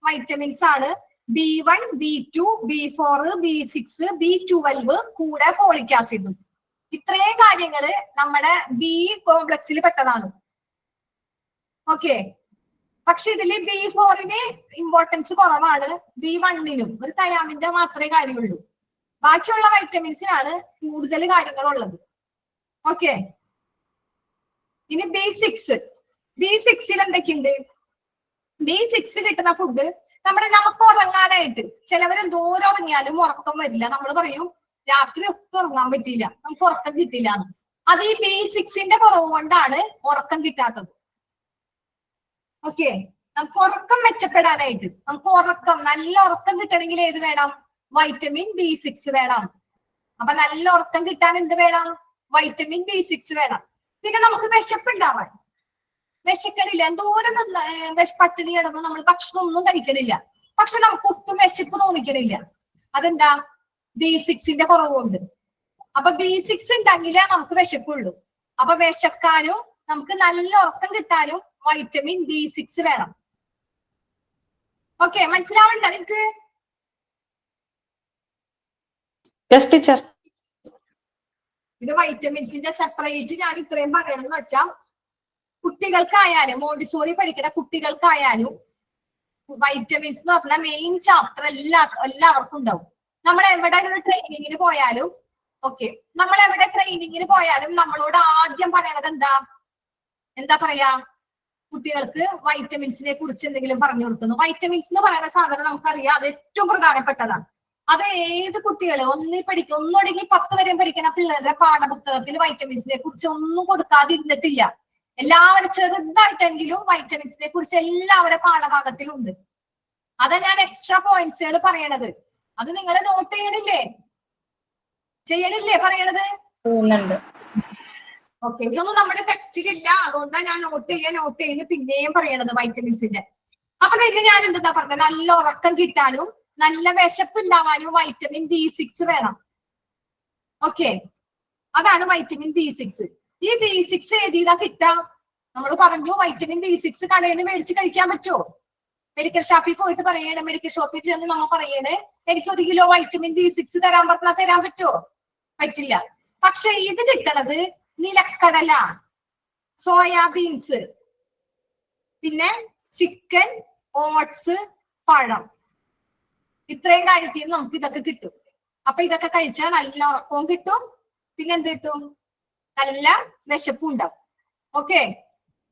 വൈറ്റമിൻസ് ആണ് B1, B2, B4, B6, B12 കൂടെ ഫോളിക് ആസിഡും. ഇത്രയും കാര്യങ്ങള് നമ്മുടെ ബി കോംപ്ലക്സിൽ പെട്ടതാണ്. ഓക്കെ, പക്ഷെ ഇതില് B4 ഇമ്പോർട്ടൻസ് കുറവാണ്, B1 ഒരു തയാമിന്റെ മാത്രമേ കാര്യമുള്ളൂ. ബാക്കിയുള്ള വൈറ്റമിൻസിനാണ് കൂടുതൽ കാര്യങ്ങളുള്ളത്. ഓക്കെ, ഇനി B6 എന്തൊക്കെയുണ്ട്? B6 കിട്ടുന്ന ഫുഡ് നമുക്ക് ഉറങ്ങാനായിട്ട്. ചിലവര് എന്തോരം ഉറങ്ങിയാലും ഉറക്കം വരില്ല. നമ്മൾ പറയും രാത്രി ഒക്കെ ഉറങ്ങാൻ പറ്റിയില്ല, നമുക്ക് ഉറക്കം കിട്ടില്ല. അത് ഈ B6 കുറവ് കൊണ്ടാണ് ഉറക്കം കിട്ടാത്തത്. ഓക്കെ, നമുക്ക് ഉറക്കം മെച്ചപ്പെടാനായിട്ട്, നമുക്ക് നല്ല ഉറക്കം കിട്ടണമെങ്കിൽ ഏത് വേണം? വൈറ്റമിൻ B6 വേണം. അപ്പൊ നല്ല ഉറക്കം കിട്ടാൻ എന്ത് വേണം? വൈറ്റമിൻ B6 വേണം. പിന്നെ നമുക്ക് വിശപ്പുണ്ടാവാൻ, വിശക്കണില്ല, എന്തോരം പട്ടിണി കിടന്ന് നമ്മൾ ഭക്ഷണം ഒന്നും കഴിക്കണില്ല, പക്ഷെ നമുക്ക് ഒട്ടും വിശപ്പ് തോന്നിക്കണില്ല. അതെന്താ? B6 കുറവുണ്ട്. അപ്പൊ B6 ഉണ്ടെങ്കിലേ നമുക്ക് വിശപ്പുള്ളൂ. അപ്പൊ വിശക്കാനും നമുക്ക് നല്ല ഉറക്കം കിട്ടാനും വൈറ്റമിൻ B6 വേണം. ഓക്കെ, മനസ്സിലാവണ്ട നിങ്ങക്ക്? ഇത് വൈറ്റമിൻസിന്റെ സെപ്പറേറ്റ് ഞാൻ ഇത്രയും പറയണമെന്ന് വെച്ചാൽ, കുട്ടികൾക്കായാലും മോണ്ടിസോറി പഠിക്കുന്ന കുട്ടികൾക്കായാലും വൈറ്റമിൻസ് എന്ന് പറഞ്ഞ മെയിൻ ചാപ്റ്റർ എല്ലാവർക്കും ഉണ്ടാവും. നമ്മൾ എവിടെ ഒരു ട്രെയിനിങ്ങിന് പോയാലും നമ്മളോട് ആദ്യം പറയണത് എന്താ പറയാ? കുട്ടികൾക്ക് വൈറ്റമിൻസിനെ കുറിച്ച് എന്തെങ്കിലും പറഞ്ഞു കൊടുക്കുന്നു. വൈറ്റമിൻസ് എന്ന് പറയുന്ന സാധനം നമുക്കറിയാം, അത് ഏറ്റവും പ്രധാനപ്പെട്ടതാണ്. അത് ഏത് കുട്ടികള് ഒന്നൊടുങ്ങി 10 വരെയും പഠിക്കുന്ന പിള്ളേരുടെ പാഠപുസ്തകത്തിൽ വൈറ്റമിൻസിനെ കുറിച്ച് ഒന്നും കൊടുക്കാതിരുന്നിട്ടില്ല. എല്ലാവരും ചെറുതായിട്ടെങ്കിലും വൈറ്റമിൻസിനെ കുറിച്ച് എല്ലാവരുടെ പാഠഭാഗത്തിലുണ്ട്. അതാ ഞാൻ എക്സ്ട്രാ പോയിന്റ്സുകൾ പറയണത്. അത് നിങ്ങൾ നോട്ട് ചെയ്യണില്ലേ പറയണത്? ഓക്കെ, ഇതൊന്നും നമ്മുടെ ടെക്സ്റ്റിലില്ല, അതുകൊണ്ടാണ് ഞാൻ നോട്ട് ചെയ്യുന്ന പിന്നെയും പറയണത് വൈറ്റമിൻസിന്റെ. അപ്പൊ തന്നെ ഞാൻ എന്താ പറഞ്ഞത്? നല്ല ഉറക്കം കിട്ടാനും നല്ല വിശപ്പ് ഉണ്ടാവാനും വൈറ്റമിൻ B6 വേണം. ഓക്കെ, അതാണ് വൈറ്റമിൻ B6. ഈ B6 ഏതിലാ കിട്ടാം? നമ്മൾ പറഞ്ഞു വൈറ്റമിൻ B6 കടയിൽ നിന്ന് മേടിച്ച് കഴിക്കാൻ പറ്റുമോ? മെഡിക്കൽ ഷോപ്പിൽ പോയിട്ട് പറയണേ, മെഡിക്കൽ ഷോപ്പിൽ ചെന്ന് നമ്മൾ പറയണേ എനിക്ക് 1 കിലോ വൈറ്റമിൻ B6 തരാൻ പറഞ്ഞാൽ തരാൻ പറ്റുമോ? പറ്റില്ല. പക്ഷെ ഇത് കിട്ടണത് നിലക്കടല, സോയാബീൻസ്, പിന്നെ ചിക്കൻ, ഓട്സ്, പഴം, ഇത്രയും കാര്യത്തിൽ നമുക്ക് ഇതൊക്കെ കിട്ടും. അപ്പൊ ഇതൊക്കെ കഴിച്ചാൽ നല്ല ഉറക്കവും കിട്ടും, പിന്നെ എന്ത് കിട്ടും? നല്ല വിശപ്പും ഉണ്ടാവും. ഓക്കെ,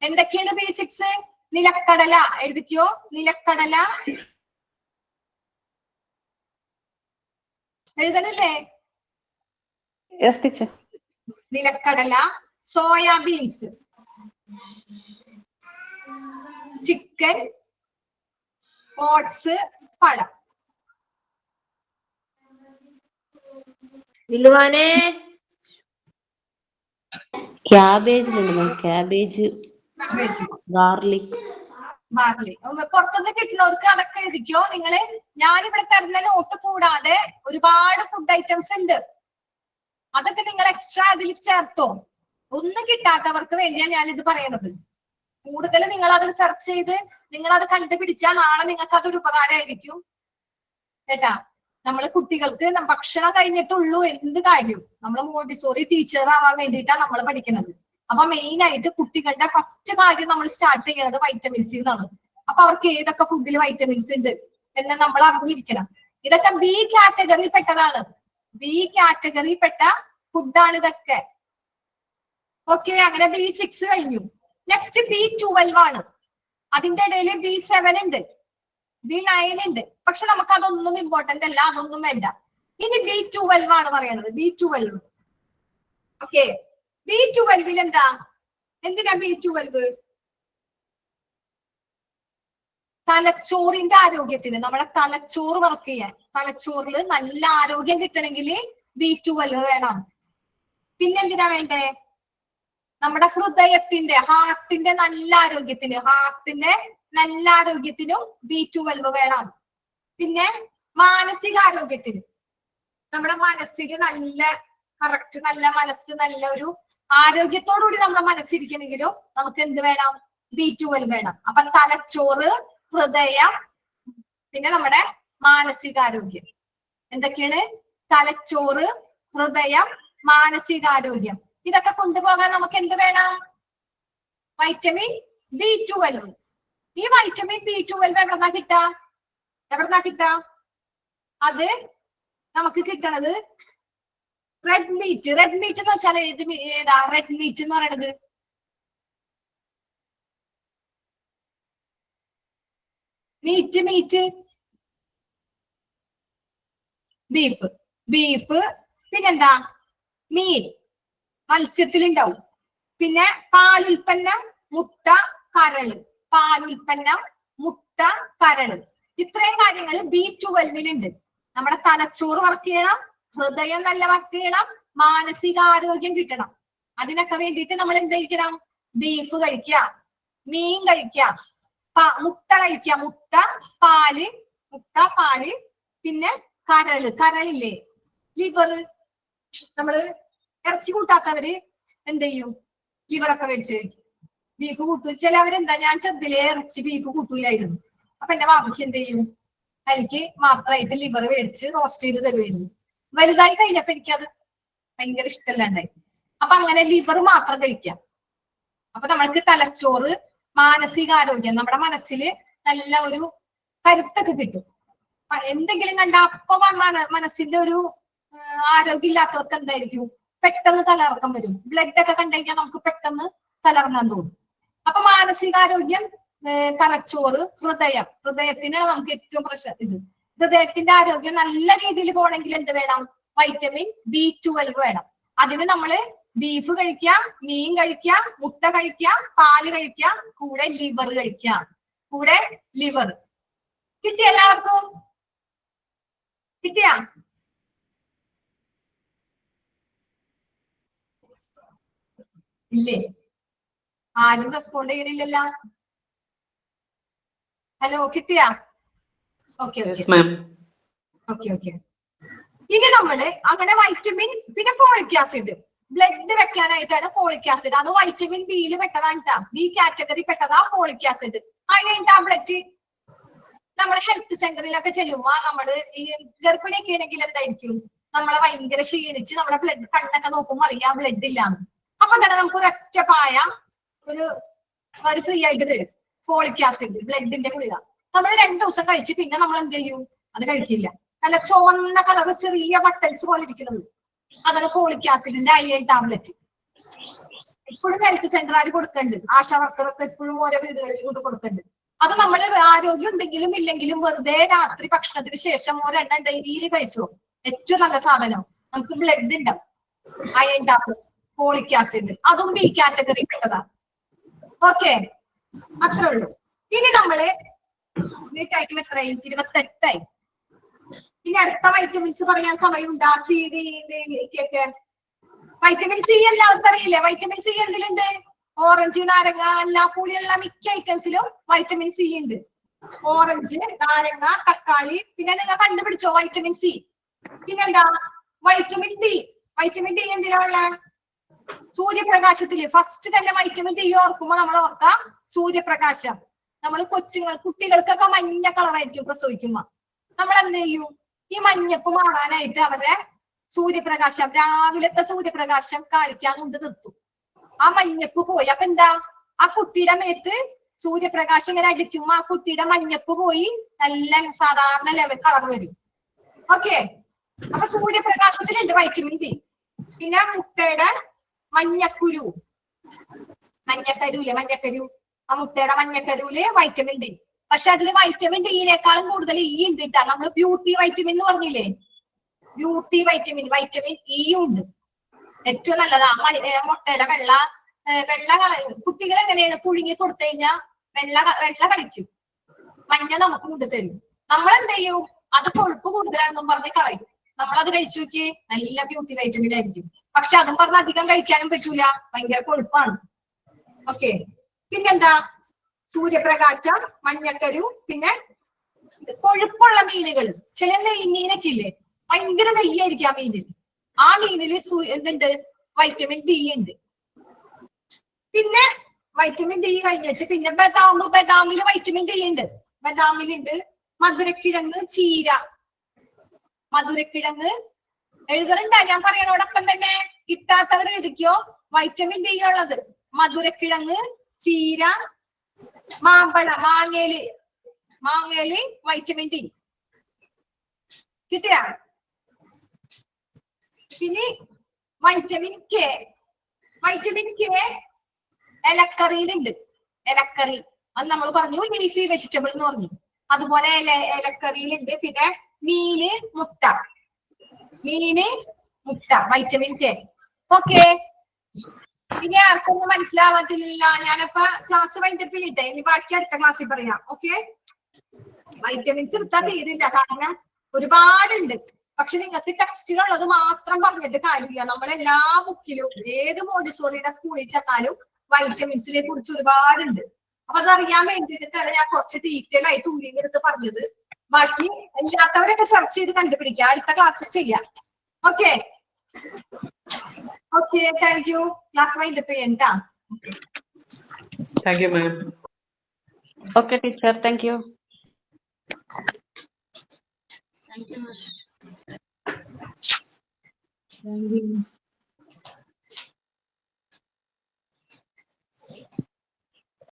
എന്തൊക്കെയാണ് ബേസിക്സ്? നിലക്കടല എഴുതിക്കോ. നിലക്കടല എഴുതണല്ലേ? Yes teacher. നിലക്കടല, സോയാബീൻസ്, ചിക്കൻ, ഓട്സ്, പഴം. വില്ലുവാനെ ക്യാബേജിലുണ്ട് മാം, ക്യാബേജ്, ഗാർലിക്. ബാർലി പുറത്തുനിന്ന് കിട്ടുന്നവർക്ക് അതൊക്കെ എഴുതിക്കോ നിങ്ങള്. ഞാനിവിടെ തരുന്ന നോട്ട് കൂടാതെ ഒരുപാട് ഫുഡ് ഐറ്റംസ് ഉണ്ട്, അതൊക്കെ നിങ്ങൾ എക്സ്ട്രാ അതിൽ ചേർത്തോ. ഒന്നും കിട്ടാത്തവർക്ക് വേണ്ടിയാണ് ഞാനിത് പറയണത്. കൂടുതൽ നിങ്ങൾ അത് സെർച്ച് ചെയ്ത് നിങ്ങൾ അത് കണ്ടുപിടിച്ചാൽ നാളെ നിങ്ങൾക്ക് അതൊരു ഉപകാരമായിരിക്കും കേട്ടാ. നമ്മള് കുട്ടികൾക്ക് ഭക്ഷണം കഴിഞ്ഞിട്ടുള്ളൂ എന്ത് കാര്യം. നമ്മൾ മോണ്ടിസോറി ടീച്ചർ ആവാൻ വേണ്ടിയിട്ടാണ് നമ്മൾ പഠിക്കുന്നത്. അപ്പൊ മെയിൻ ആയിട്ട് കുട്ടികളുടെ ഫസ്റ്റ് കാര്യം നമ്മൾ സ്റ്റാർട്ട് ചെയ്യുന്നത് വൈറ്റമിൻസ് എന്നാണ്. അപ്പൊ അവർക്ക് ഏതൊക്കെ ഫുഡിൽ വൈറ്റമിൻസ് ഉണ്ട് എന്ന് നമ്മൾ അറിഞ്ഞിരിക്കണം. ഇതൊക്കെ ബി കാറ്റഗറിയിൽ പെട്ടതാണ്. ബി കാറ്റഗറിയിൽ പെട്ട ഫുഡാണ് ഇതൊക്കെ. ഓക്കെ, അങ്ങനെ B6 കഴിഞ്ഞു. നെക്സ്റ്റ് B12 ആണ്. അതിന്റെ ഇടയിൽ B7 ഉണ്ട്, B9 ഉണ്ട്. പക്ഷെ നമുക്ക് അതൊന്നും ഇമ്പോർട്ടന്റ് അല്ല, അതൊന്നും വേണ്ട. ഇനി B12 ആണ് പറയണത്. B12. ഓക്കെ, B12 എന്താ? എന്തിനാ B12? തലച്ചോറിന്റെ ആരോഗ്യത്തിന്, നമ്മുടെ തലച്ചോറ് വർക്ക് ചെയ്യാൻ, തലച്ചോറിൽ നല്ല ആരോഗ്യം കിട്ടണമെങ്കിൽ B12 വേണം. പിന്നെന്തിനാ വേണ്ടേ? നമ്മുടെ ഹൃദയത്തിന്റെ, ഹാർട്ടിന്റെ നല്ല ആരോഗ്യത്തിനും B12 വേണം. പിന്നെ മാനസികാരോഗ്യത്തിന്, നമ്മുടെ മനസ്സിൽ നല്ല കറക്റ്റ്, നല്ല മനസ്സ്, നല്ല ഒരു ആരോഗ്യത്തോടുകൂടി നമ്മുടെ മനസ്സിരിക്കണമെങ്കിലും നമുക്ക് എന്ത് വേണം? B12 വേണം. അപ്പൊ തലച്ചോറ്, ഹൃദയം, പിന്നെ നമ്മുടെ മാനസികാരോഗ്യം. എന്തൊക്കെയാണ്? തലച്ചോറ്, ഹൃദയം, മാനസികാരോഗ്യം. ഇതൊക്കെ കൊണ്ടുപോകാൻ നമുക്ക് എന്ത് വേണം? Vitamin B12. ഈ വൈറ്റമിൻ B12 എവിടുന്നാ കിട്ടാ? അത് നമുക്ക് കിട്ടണത് റെഡ് മീറ്റ്. റെഡ് മീറ്റ് എന്ന് വെച്ചാൽ ഏതാ റെഡ് മീറ്റ് എന്ന് പറയണത്? Meat beef. പിന്നെന്താ? മീൻ, മത്സ്യത്തിലുണ്ടാവും. പിന്നെ പാലുൽപ്പന്നം, മുട്ട, കരള്. പാലുൽപ്പന്നം, മുട്ട, കരള്. ഇത്രയും കാര്യങ്ങൾ B12 ഉണ്ട്. നമ്മുടെ തലച്ചോറ് വർക്ക് ചെയ്യണം, ഹൃദയം നല്ല വർക്ക് ചെയ്യണം, മാനസികാരോഗ്യം കിട്ടണം. അതിനൊക്കെ വേണ്ടിയിട്ട് നമ്മൾ എന്ത് കഴിക്കണം? ബീഫ് കഴിക്കുക, മീൻ കഴിക്കുക, മുട്ട കഴിക്കുക. മുട്ട, പാല്, പിന്നെ കരളില്ലേ, ലിവർ. നമ്മള് ഇറച്ചി കൂട്ടാത്തവര് എന്ത് ചെയ്യും? ലിവറൊക്കെ മേടിച്ച് കഴിക്കും. ബീഫ് കൂട്ടു. ചിലവരെന്താ, ഞാൻ ചെറുതിലെ ഇറച്ചി ബീഫ് കൂട്ടൂലായിരുന്നു. അപ്പൊ എന്റെ വാപ്പച്ചി എന്ത് ചെയ്യും? എനിക്ക് മാത്രമായിട്ട് ലിവർ മേടിച്ച് റോസ്റ്റ് ചെയ്ത് തരുമായിരുന്നു. വലുതായി കഴിഞ്ഞപ്പോ എനിക്കത് ഭയങ്കര ഇഷ്ടമല്ലാണ്ടായി. അപ്പൊ അങ്ങനെ ലിവർ മാത്രം കഴിക്കാം. അപ്പൊ നമ്മൾക്ക് തലച്ചോറ്, മാനസികാരോഗ്യം, നമ്മുടെ മനസ്സില് നല്ല ഒരു കരുത്തൊക്കെ കിട്ടും. എന്തെങ്കിലും കണ്ട അപ്പൊ മനസ്സിന്റെ ഒരു ആരോഗ്യം ഇല്ലാത്തവർക്ക് എന്തായിരിക്കും? പെട്ടെന്ന് തലകറക്കം വരും. ബ്ലഡ് ഒക്കെ കണ്ടു കഴിഞ്ഞാൽ നമുക്ക് പെട്ടെന്ന് തലകറങ്ങാൻ തോന്നും. അപ്പൊ മാനസികാരോഗ്യം, തലച്ചോറ്, ഹൃദയത്തിനാണ് നമുക്ക് ഏറ്റവും ഇത്. ഹൃദയത്തിന്റെ ആരോഗ്യം നല്ല രീതിയിൽ പോകണമെങ്കിൽ എന്ത് വേണം? വൈറ്റമിൻ B12 വേണം. അതിന് നമ്മള് ബീഫ് കഴിക്കുക, മീൻ കഴിക്കുക, മുട്ട കഴിക്കുക, പാല് കഴിക്കുക, കൂടെ ലിവർ കഴിക്കുക. കിട്ടിയ എല്ലാവർക്കും? കിട്ടിയ? ഇല്ലേ? ആരും റെസ്പോണ്ട് ചെയ്യണില്ലല്ലോ. ഹലോ, കിട്ടിയ? ഓക്കെ. ഇനി നമ്മള് അങ്ങനെ വൈറ്റമിൻ, പിന്നെ ഫോളിക് ആസിഡ്, ബ്ലഡ് വെക്കാനായിട്ടാണ് ഫോളിക് ആസിഡ്. അത് വൈറ്റമിൻ ബിയിൽ പെട്ടതാണ് കേട്ടാ. ബി കാറ്റഗറി പെട്ടതാ ഫോളിക് ആസിഡ്. അതിന് ടാബ്ലറ്റ് നമ്മൾ ഹെൽത്ത് സെന്ററിലൊക്കെ ചെല്ലുമ്പോ നമ്മള് ഈ ഗർഭിണിയൊക്കെ ആണെങ്കിൽ എന്തായിരിക്കും? നമ്മളെ ഭയങ്കര ക്ഷീണിച്ച് നമ്മുടെ ബ്ലഡ് കണ്ണൊക്കെ നോക്കുമ്പോ അറിയാം ബ്ലഡ് ഇല്ലാന്ന്. അപ്പൊ തന്നെ നമുക്ക് ഒരൊറ്റ പായ ഒരു ഫ്രീ ആയിട്ട് തരും, ഫോളിക് ആസിഡ്, ബ്ലഡിന്റെ ഗുളിക. നമ്മൾ 2 ദിവസം കഴിച്ച് പിന്നെ നമ്മൾ എന്ത് ചെയ്യും? അത് കഴിക്കില്ല. നല്ല ചുവന്ന കളറ് ചെറിയ ബട്ടൽസ് പോലെ ഇരിക്കുന്നത് അതുപോലെ ഫോളിക് ആസിഡിന്റെ അയൺ ടാബ്ലറ്റ് ഇപ്പോഴും ഹെൽത്ത് സെന്ററുകാർ കൊടുക്കുന്നുണ്ട്. ആശാ വർക്കറൊക്കെ ഇപ്പോഴും ഓരോ വീടുകളിൽ കൊണ്ട് കൊടുക്കുന്നുണ്ട്. അത് നമ്മൾ ആരോഗ്യം ഉണ്ടെങ്കിലും ഇല്ലെങ്കിലും വെറുതെ രാത്രി ഭക്ഷണത്തിന് ശേഷം ഒരെണ്ണം ഡെയിലി കഴിച്ചു. ഏറ്റവും നല്ല സാധനം. നമുക്ക് ബ്ലഡ് ഉണ്ടാവും. അയൺ ടാബ്ലറ്റ്, ഫോളിക് ആസിഡ്, അതും ബി കാറ്റഗറി പെട്ടതാണ്. ഓക്കെ, അത്രേ ഉള്ളൂ. ഇനി നമ്മള് ടൈം എത്രയായി? 28ആയി. ഇനി അടുത്ത വൈറ്റമിൻസ് പറയാൻ സമയമുണ്ടാ? സി, ഡി, ഒക്കെ. വൈറ്റമിൻ സി എല്ലാവർക്കും അറിയില്ലേ? Vitamin C എന്തിലുണ്ട്? ഓറഞ്ച്, നാരങ്ങ, എല്ലാ പുളിയുള്ള മിക്ക ഐറ്റംസിലും വൈറ്റമിൻ സി ഉണ്ട്. ഓറഞ്ച്, നാരങ്ങ, തക്കാളി. പിന്നെ നിങ്ങൾ കണ്ടുപിടിച്ചോ വൈറ്റമിൻ സി? പിന്നെന്താ? Vitamin D. വൈറ്റമിൻ ഡി എന്തിനുള്ള? സൂര്യപ്രകാശത്തില് ഫസ്റ്റ് തന്നെ വൈറ്റമിൻ ഡി ഓർക്കുമ്പോ നമ്മൾ ഓർക്കാം സൂര്യപ്രകാശം. നമ്മൾ കുട്ടികൾക്കൊക്കെ മഞ്ഞ കളറായിരിക്കും പ്രസവിക്കുമ്പോ. നമ്മൾ എന്ത് ചെയ്യും? ഈ മഞ്ഞപ്പ് മാറാനായിട്ട് അവരുടെ സൂര്യപ്രകാശം, രാവിലത്തെ സൂര്യപ്രകാശം കാണിക്കാൻ കൊണ്ട് നിർത്തും. ആ മഞ്ഞപ്പ് പോയി. അപ്പൊ എന്താ? ആ കുട്ടിയുടെ മേത്ത് സൂര്യപ്രകാശം ഇങ്ങനെ അടിക്കുമ്പോ ആ കുട്ടിയുടെ മഞ്ഞപ്പ് പോയി നല്ല സാധാരണ ലെവൽ കളർ വരും. ഓക്കെ, അപ്പൊ സൂര്യപ്രകാശത്തിലുണ്ട് വൈറ്റമിൻ ഡി. പിന്നെ മുട്ടയുടെ മഞ്ഞക്കുരു, മഞ്ഞക്കരുല്ലേ? മഞ്ഞക്കരു, ആ മുട്ടയുടെ മഞ്ഞക്കരുവില് വൈറ്റമിൻ ഡി. പക്ഷെ അതില് വൈറ്റമിൻ ഡിയിനേക്കാളും കൂടുതൽ ഇ ഉണ്ട് കേട്ടാ. നമ്മള് ബ്യൂട്ടി വൈറ്റമിൻ എന്ന് പറഞ്ഞില്ലേ? ബ്യൂട്ടി വൈറ്റമിൻ, വൈറ്റമിൻ ഇ ഉണ്ട്. ഏറ്റവും നല്ലതാ. മുട്ടയുടെ വെള്ള കുട്ടികൾ എങ്ങനെയാണ്? പുഴുങ്ങി കൊടുത്തു കഴിഞ്ഞാൽ വെള്ള കഴിക്കും, മഞ്ഞ നമുക്ക് കൊണ്ടുതരും. നമ്മളെന്ത് ചെയ്യും? അത് കൊഴുപ്പ് കൂടുതലാണെന്നും പറഞ്ഞ് കളയും. നമ്മളത് കഴിച്ചു നോക്കി, നല്ല ബ്യൂട്ടി വൈറ്റമിൻ ആയിരിക്കും. പക്ഷെ അതും പറഞ്ഞ് അധികം കഴിക്കാനും പറ്റൂല, ഭയങ്കര കൊഴുപ്പാണ്. ഓക്കെ, പിന്നെന്താ? സൂര്യപ്രകാശം, മഞ്ഞക്കരു, പിന്നെ കൊഴുപ്പുള്ള മീനുകൾ. ചില മീനൊക്കെ ഇല്ലേ, ഭയങ്കര നെയ്യായിരിക്കും ആ മീനിൽ. ആ മീനില് എന്തുണ്ട്? വൈറ്റമിൻ ഡി ഉണ്ട്. പിന്നെ വൈറ്റമിൻ ഡി കഴിഞ്ഞിട്ട് പിന്നെ ബദാമില് വൈറ്റമിൻ ഡി ഉണ്ട്. ബദാമിലുണ്ട്. മധുരക്കിഴങ്ങ്, ചീര. മധുരക്കിഴങ്ങ് എഴുതലുണ്ടാ? ഞാൻ പറയണോടൊപ്പം തന്നെ കിട്ടാത്തവർ എഴുതിക്കോ. വൈറ്റമിൻ ഡി ഉള്ളത് മധുരക്കിഴങ്ങ്, ചീര, മാമ്പഴം, മാങ്ങയില് വൈറ്റമിൻ ഡി കിട്ടിയ. പിന്നെ വൈറ്റമിൻ കെ. വൈറ്റമിൻ കെ ഇലക്കറിയിലുണ്ട്. ഇലക്കറി അത് നമ്മൾ പറഞ്ഞു ലീഫി വെജിറ്റബിൾ എന്ന് പറഞ്ഞു. അതുപോലെ ഇലക്കറിയിലുണ്ട്. പിന്നെ മീന്, മുട്ട. Vitamin K. ഓക്കെ, ഇനി ആർക്കൊന്നും മനസ്സിലാവാത്തില്ല. ഞാനപ്പ ക്ലാസ് വൈൻഡപ്പ് ചെയ്യട്ടെ. ഇനി ബാക്കി അടുത്ത ക്ലാസ്സിൽ പറയാം. ഓക്കെ, വൈറ്റമിൻസ് എടുത്താൽ തീരില്ല, കാരണം ഒരുപാടുണ്ട്. പക്ഷെ നിങ്ങൾക്ക് ടെക്സ്റ്റിലുള്ളത് മാത്രം പറഞ്ഞിട്ട് കാര്യമില്ല. നമ്മളെല്ലാ ബുക്കിലും ഏത് മോണ്ടിസോറിയുടെ സ്കൂളിൽ ചെന്നാലും വൈറ്റമിൻസിനെ കുറിച്ച് ഒരുപാടുണ്ട്. അപ്പൊ അതറിയാൻ വേണ്ടിയിട്ടാണ് ഞാൻ കുറച്ച് ഡീറ്റെയിൽ ആയിട്ട് ഉള്ളിലെടുത്ത് പറഞ്ഞത്. ബാക്കി എല്ലാത്തവരൊക്കെ സെർച്ച് ചെയ്ത് കണ്ടുപിടിക്കാം. അടുത്ത ക്ലാസ്സിൽ ചെയ്യാം. Okay, thank you. Class wind up ചെയ്യണ്ടാ. Thank you, ma'am. Okay, teacher. Thank you. Thank you. Thank you.